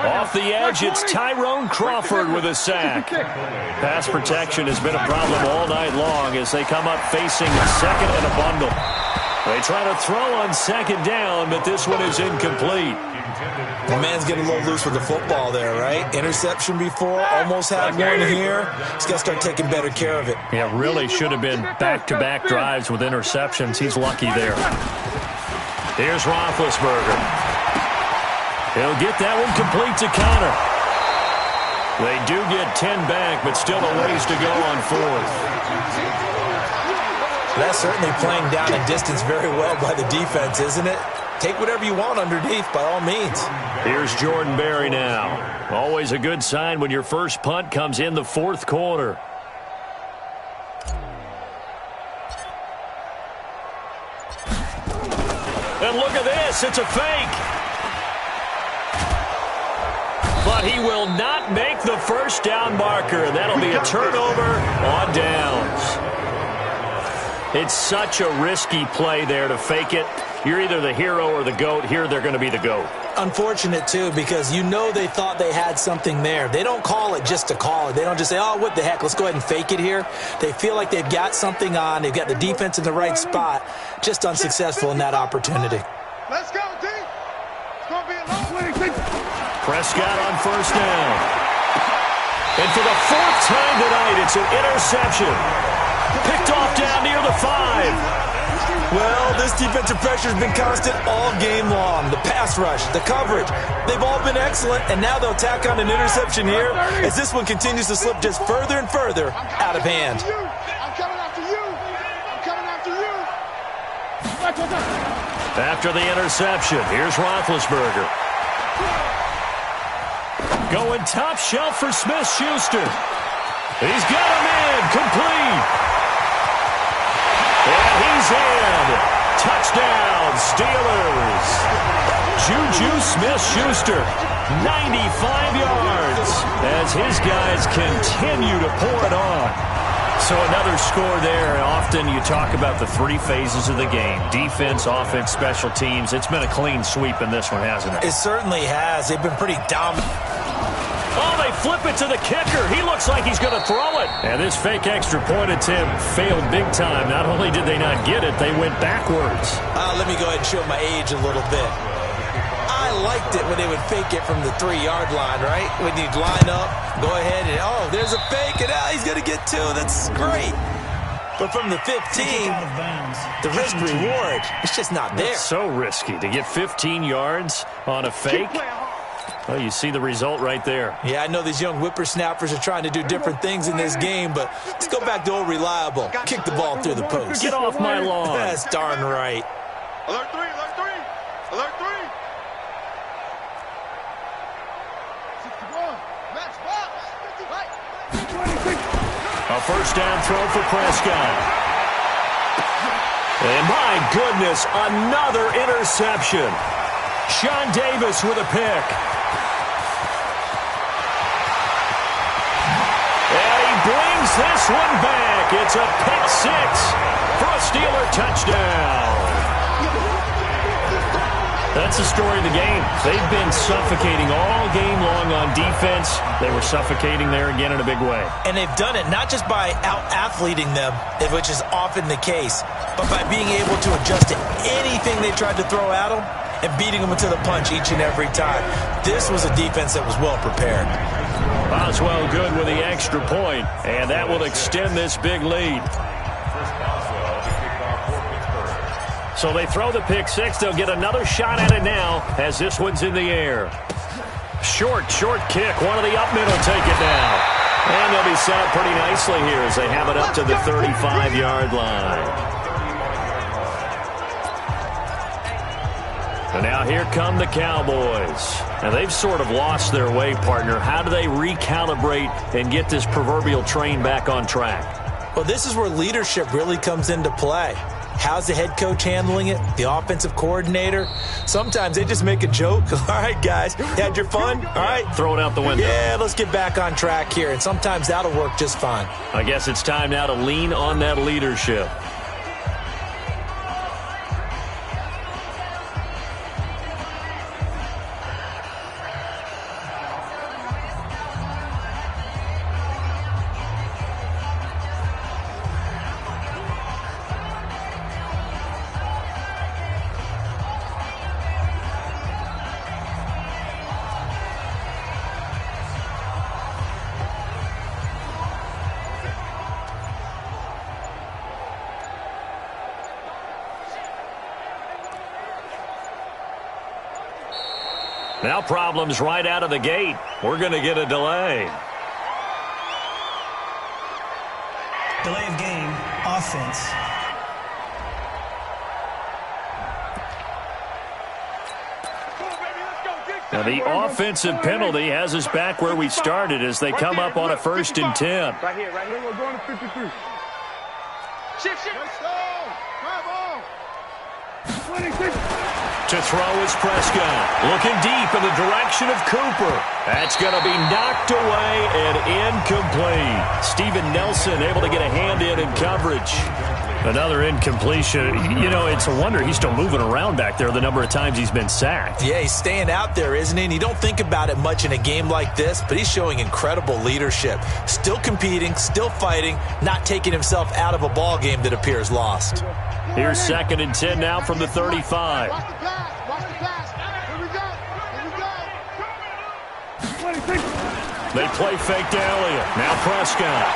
Off the edge, it's Tyrone Crawford with a sack. Pass protection has been a problem all night long as they come up facing second and a bundle. They try to throw on second down, but this one is incomplete. The man's getting a little loose with the football there, right? Interception before, almost had one here. He's got to start taking better care of it. Yeah, really should have been back-to-back drives with interceptions. He's lucky there. Here's Roethlisberger. He'll get that one complete to Connor. They do get 10 back, but still a ways to go on 4th. That's certainly playing down and distance very well by the defense, isn't it? Take whatever you want underneath, by all means. Here's Jordan Berry now. Always a good sign when your first punt comes in the 4th quarter. And look at this. It's a fake. But he will not make the first down marker. That'll be a turnover on downs. It's such a risky play there to fake it. You're either the hero or the GOAT. Here they're going to be the GOAT. Unfortunate, too, because you know they thought they had something there. They don't call it just to call it. They don't just say, oh, what the heck, let's go ahead and fake it here. They feel like they've got something on. They've got the defense in the right spot. Just unsuccessful in that opportunity. Let's go, D. It's going to be a long way. Prescott on first down. And for the 4th time tonight, it's an interception. Picked off down near the 5. Well, this defensive pressure has been constant all game long. The pass rush, the coverage, they've all been excellent, and now they'll tack on an interception here as this one continues to slip just further and further out of hand. I'm coming after you. After the interception, here's Roethlisberger. Going top shelf for Smith-Schuster. He's got him in, complete. And he's in. Touchdown, Steelers. Juju Smith-Schuster, 95 yards, as his guys continue to pour it on. So another score there. Often you talk about the three phases of the game: defense, offense, special teams. It's been a clean sweep in this one, hasn't it? It certainly has. They've been pretty dominant. Oh, they flip it to the kicker. He looks like he's going to throw it. And this fake extra point attempt failed big time. Not only did they not get it, they went backwards. Let me go ahead and show my age a little bit. I liked it when they would fake it from the 3-yard line, right? When you'd line up, go ahead and, oh, there's a fake, and he's going to get two. That's great. But from the 15, the risk-reward, it's just not there. It's so risky to get 15 yards on a fake. Well, you see the result right there. Yeah, I know these young whippersnappers are trying to do different things in this game, but let's go back to old reliable. Kick the ball through the post. Get off my lawn. That's darn right. Alert 3, alert 3, alert 3. 61, match box. A first down throw for Prescott. And my goodness, another interception. Sean Davis with a pick. And he brings this one back. It's a pick six for a Steeler touchdown. That's the story of the game. They've been suffocating all game long on defense. They were suffocating there again in a big way. And they've done it not just by out-athleting them, which is often the case, but by being able to adjust to anything they tried to throw at them and beating them to the punch each and every time. This was a defense that was well prepared. Boswell good with the extra point, and that will extend this big lead. So they throw the pick six. They'll get another shot at it now as this one's in the air. Short kick. One of the up mid will take it now. And they'll be set up pretty nicely here as they have it up to the 35-yard line. And now here come the Cowboys. And they've sort of lost their way, partner. How do they recalibrate and get this proverbial train back on track? Well, this is where leadership really comes into play. How's the head coach handling it? The offensive coordinator? Sometimes they just make a joke. All right, guys, had your fun? All right. Throw it out the window. Yeah, let's get back on track here. And sometimes that'll work just fine. I guess it's time now to lean on that leadership. Now problems right out of the gate. We're going to get a delay. Delay of game, offense. Now the offensive penalty has us back where we started as they come up on a 1st and 10. Right here. We're going to 53. Shift. Let's go. Drive on. 26. To throw is Prescott. Looking deep in the direction of Cooper. That's going to be knocked away and incomplete. Steven Nelson able to get a hand in coverage. Another incompletion. You know, it's a wonder he's still moving around back there the number of times he's been sacked. Yeah, he's staying out there, isn't he? And you don't think about it much in a game like this, but he's showing incredible leadership. Still competing, still fighting, not taking himself out of a ball game that appears lost. Here's 2nd and 10 now from the 35. Watch the pass. Here we go. They play fake to Elliott. Now Prescott.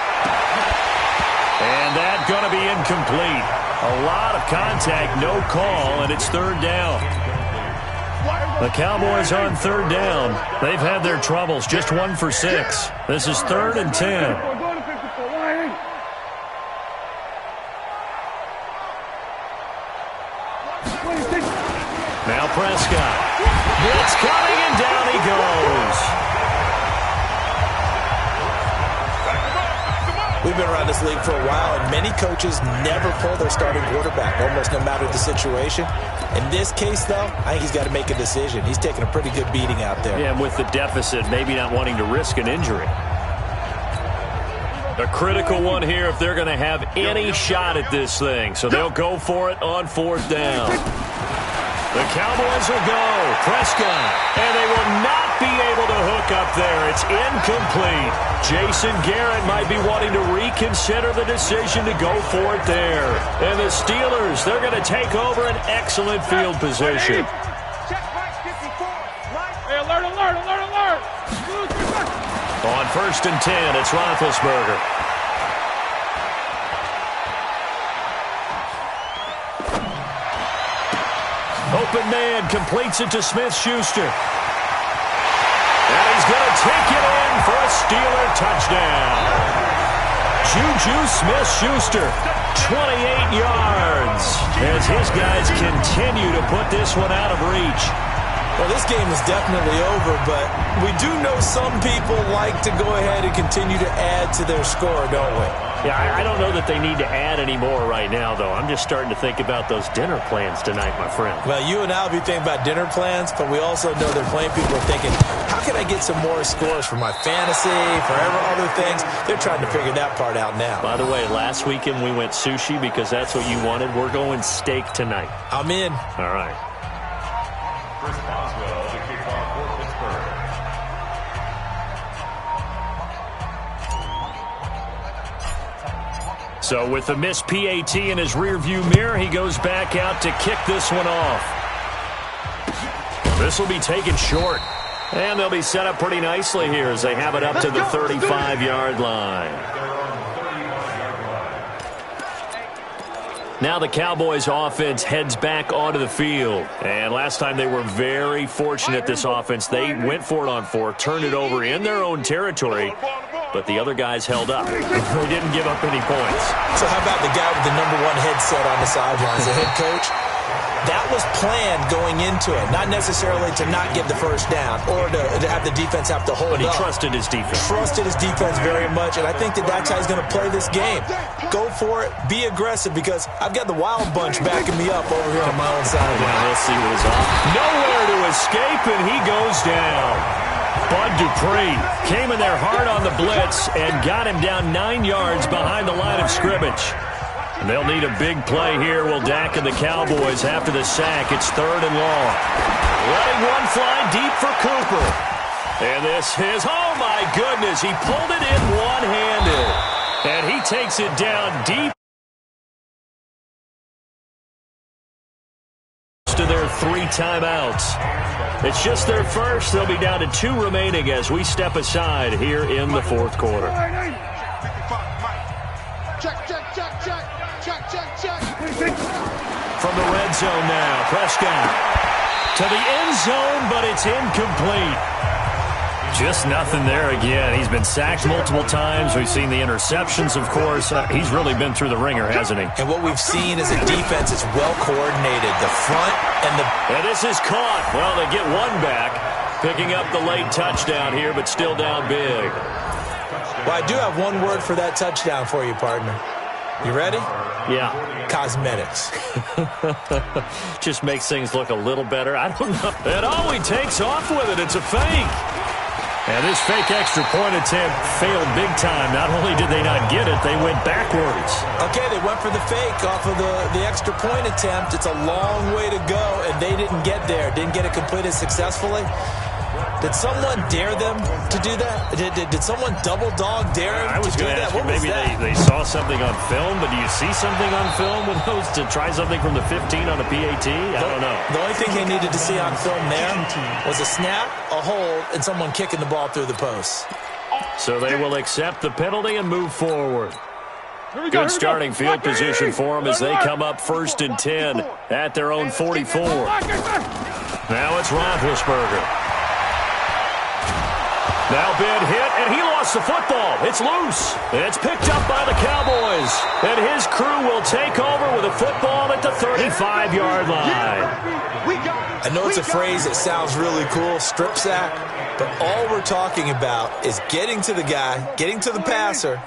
And that's going to be incomplete. A lot of contact, no call, and it's 3rd down. The Cowboys on 3rd down. They've had their troubles, just 1 for 6. This is 3rd and 10. Now Prescott. Blitz coming, and down he goes. We've been around this league for a while, and many coaches never pull their starting quarterback, almost no matter the situation. In this case, though, I think he's got to make a decision. He's taking a pretty good beating out there. Yeah, and with the deficit, maybe not wanting to risk an injury. A critical one here if they're going to have any shot at this thing. So they'll go for it on 4th down. The Cowboys will go. Prescott. And they will not be able to hook up there. It's incomplete. Jason Garrett might be wanting to reconsider the decision to go for it there. And the Steelers, they're going to take over an excellent field position. Hey, alert, alert, alert, alert! On 1st and 10, it's Roethlisberger. Open man completes it to Smith-Schuster. And he's going to take it in for a Steeler touchdown. Juju Smith-Schuster, 28 yards, as his guys continue to put this one out of reach. Well, this game is definitely over, but we do know some people like to go ahead and continue to add to their score, don't we? Yeah, I don't know that they need to add any more right now, though. I'm just starting to think about those dinner plans tonight, my friend. Well, you and I will be thinking about dinner plans, but we also know that plenty of people are thinking, how can I get some more scores for my fantasy, for other things? They're trying to figure that part out now. By the way, last weekend we went sushi because that's what you wanted. We're going steak tonight. I'm in. All right. Chris Boswell, the kickoff for Pittsburgh. So with the missed PAT in his rearview mirror, he goes back out to kick this one off. This will be taken short. And they'll be set up pretty nicely here as they have it up to the 35-yard line. Now the Cowboys offense heads back onto the field. And last time they were very fortunate, this offense. They went for it on 4, turned it over in their own territory, but the other guys held up. They didn't give up any points. So how about the guy with the #1 headset on the sidelines, the head coach? That was planned going into it, not necessarily to not get the first down or to have the defense have to hold up. But he trusted his defense. Trusted his defense very much, and I think that that's how he's going to play this game. Go for it. Be aggressive, because I've got the wild bunch backing me up over here on my own side. Well, we'll see what is off. Nowhere to escape, and he goes down. Bud Dupree came in there hard on the blitz and got him down 9 yards behind the line of scrimmage. And they'll need a big play here, will Dak and the Cowboys after the sack. It's 3rd and long. Letting one fly deep for Cooper. And this is, oh my goodness, he pulled it in one-handed. And he takes it down deep to their 3 timeouts. It's just their first. They'll be down to 2 remaining as we step aside here in the 4th quarter. Check, check, check, check. Check, check, check. From the red zone now, Prescott to the end zone, but it's incomplete. Just nothing there again. He's been sacked multiple times. We've seen the interceptions, of course. He's really been through the ringer, hasn't he? And what we've seen is a defense that's well coordinated. The front and the... And this is caught. Well, they get one back, picking up the late touchdown here, but still down big. Well, I do have one word for that touchdown for you, partner. You ready? Yeah. Cosmetics. Just makes things look a little better. I don't know. And he takes off with it. It's a fake. And this fake extra point attempt failed big time. Not only did they not get it, they went backwards. Okay, they went for the fake off of the extra point attempt. It's a long way to go, and they didn't get there. Didn't get it completed successfully. Did someone dare them to do that? Did someone double dog dare them to do that? What was maybe that? They saw something on film, but do you see something on film with those to try something from the 15 on a PAT? I don't know. The only thing they needed to see on film there was a snap, a hold, and someone kicking the ball through the post. So they will accept the penalty and move forward. Good starting field position for them as they come up 1st and 10 at their own 44. Now it's Roethlisberger. Now big hit, and he lost the football. It's loose. It's picked up by the Cowboys. And his crew will take over with a football at the 35-yard line. I know it's a phrase that sounds really cool, strip sack, but all we're talking about is getting to the guy, getting to the passer,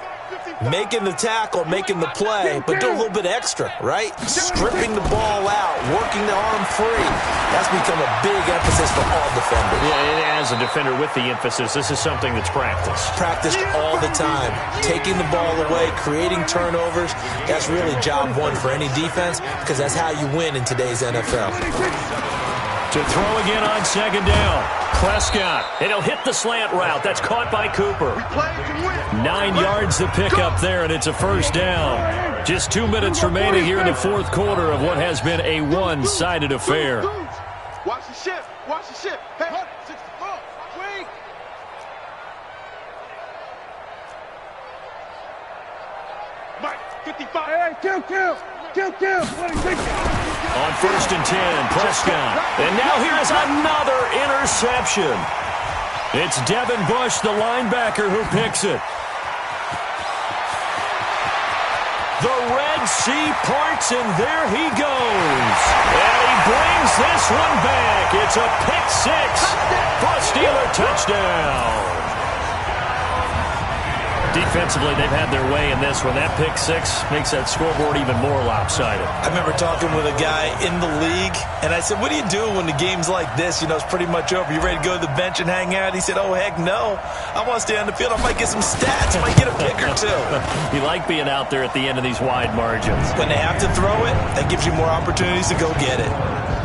making the tackle, making the play, but do a little bit extra, right? Stripping the ball out, working the arm free. That's become a big emphasis for all defenders. Yeah, and as a defender with the emphasis, this is something that's practiced. Practiced all the time. Taking the ball away, creating turnovers. That's really job one for any defense because that's how you win in today's NFL. To throw again on second down. Prescott, and he'll hit the slant route. That's caught by Cooper. 9 yards to pick up there, and it's a first down. Just 2 minutes remaining here in the fourth quarter of what has been a one-sided affair. Watch the ship. Watch the ship. Hey, 64. Wait. Mike, 55. Hey, kill. On first and 10, Prescott. And now here is another interception. It's Devin Bush, the linebacker, who picks it. The Red Sea parts, and there he goes. And he brings this one back. It's a pick six for a Steeler touchdown. Defensively, they've had their way in this one. That pick six makes that scoreboard even more lopsided. I remember talking with a guy in the league, and I said, what do you do when the game's like this? You know, it's pretty much over. You ready to go to the bench and hang out? He said, oh, heck no. I want to stay on the field. I might get some stats. I might get a pick or two. You like being out there at the end of these wide margins. When they have to throw it, that gives you more opportunities to go get it.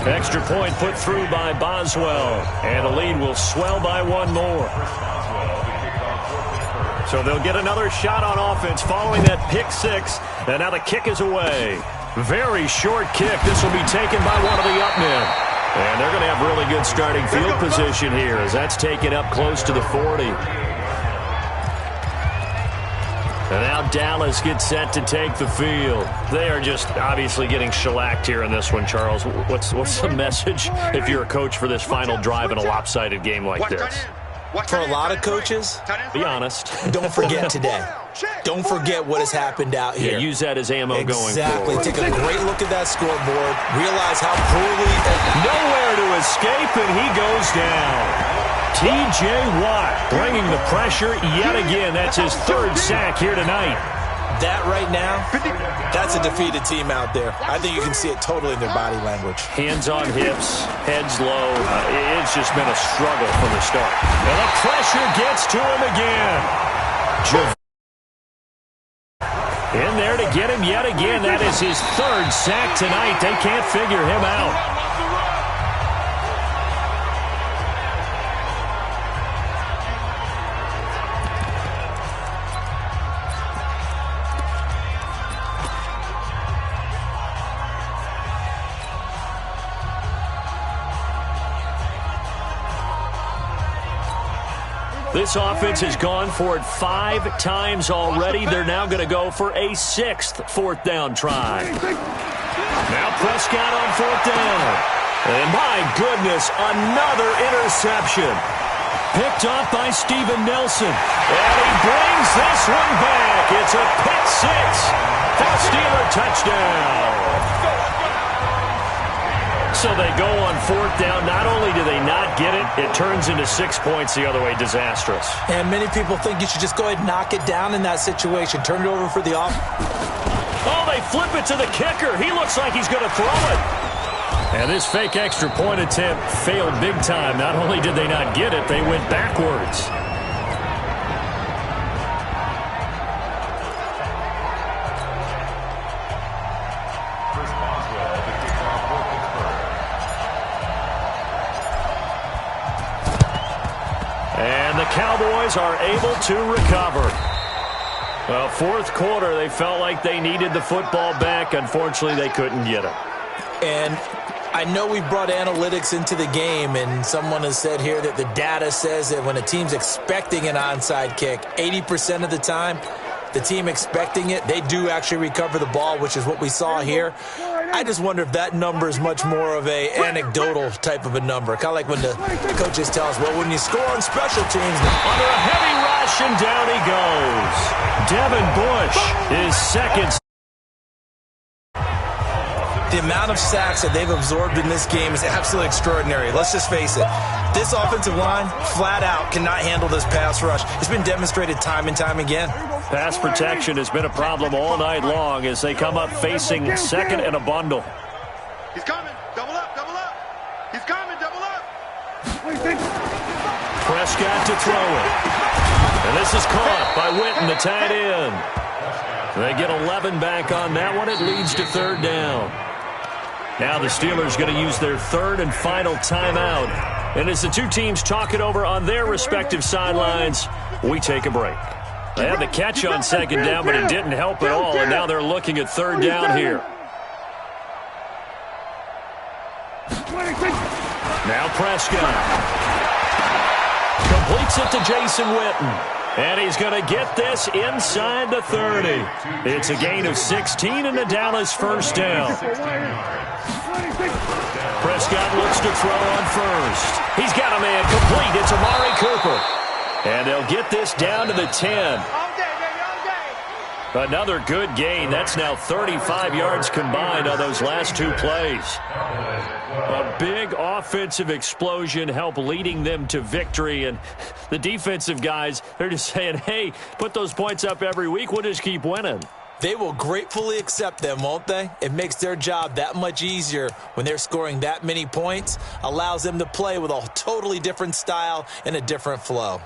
Extra point put through by Boswell, and the lead will swell by one more. So they'll get another shot on offense following that pick six. And now the kick is away. Very short kick. This will be taken by one of the up men. And they're going to have really good starting field position here as that's taken up close to the 40. And now Dallas gets set to take the field. They are just obviously getting shellacked here in this one, Charles. What's the message if you're a coach for this final drive in a lopsided game like this? For a lot of coaches, be honest. Don't forget today. Don't forget what has happened out here. Yeah, use that as ammo going forward. Exactly. Take a great look at that scoreboard. Realize how poorly... Nowhere to escape, and he goes down. T.J. Watt bringing the pressure yet again. That's his third sack here tonight. That right now, that's a defeated team out there. I think you can see it totally in their body language. Hands on hips, heads low. It's just been a struggle from the start. And the pressure gets to him again. In there to get him yet again. That is his third sack tonight. They can't figure him out. This offense has gone for it 5 times already. They're now going to go for a 6th fourth down try. Now Prescott on fourth down. And my goodness, another interception. Picked off by Steven Nelson. And he brings this one back. It's a pick six for a Steeler touchdown. So they go on fourth down. Not only do they not get it, it turns into 6 points the other way. Disastrous. And many people think you should just go ahead and knock it down in that situation. Turn it over for the off. Oh, they flip it to the kicker. He looks like he's going to throw it. And this fake extra point attempt failed big time. Not only did they not get it, they went backwards. And the Cowboys are able to recover. Well, fourth quarter, they felt like they needed the football back. Unfortunately, they couldn't get it. And I know we brought analytics into the game, and someone has said here that the data says that when a team's expecting an onside kick, 80% of the time, the team expecting it, they do actually recover the ball, which is what we saw here. I just wonder if that number is much more of a anecdotal type of a number. Kind of like when the coaches tell us, well, when you score on special teams. Under a heavy rush, and down he goes. Devin Bush is second. The amount of sacks that they've absorbed in this game is absolutely extraordinary. Let's just face it. This offensive line, flat out, cannot handle this pass rush. It's been demonstrated time and time again. Pass protection has been a problem all night long as they come up facing second and a bundle. He's coming. Double up, double up. He's coming, double up. Prescott to throw it. And this is caught by Witten, the tight end. They get 11 back on that one. It leads to third down. Now the Steelers going to use their third and final timeout. And as the two teams talk it over on their respective sidelines, we take a break. They had the catch on second down, but it didn't help at all, and now they're looking at third down here. Now Prescott. Completes it to Jason Witten. And he's going to get this inside the 30. It's a gain of 16 and a Dallas first down. Prescott looks to throw on first. He's got a man complete. It's Amari Cooper. And they'll get this down to the 10. Another good gain. That's now 35 yards combined on those last two plays. A big offensive explosion helped leading them to victory. And the defensive guys, they're just saying, hey, put those points up every week. We'll just keep winning. They will gratefully accept them, won't they? It makes their job that much easier when they're scoring that many points. Allows them to play with a totally different style and a different flow.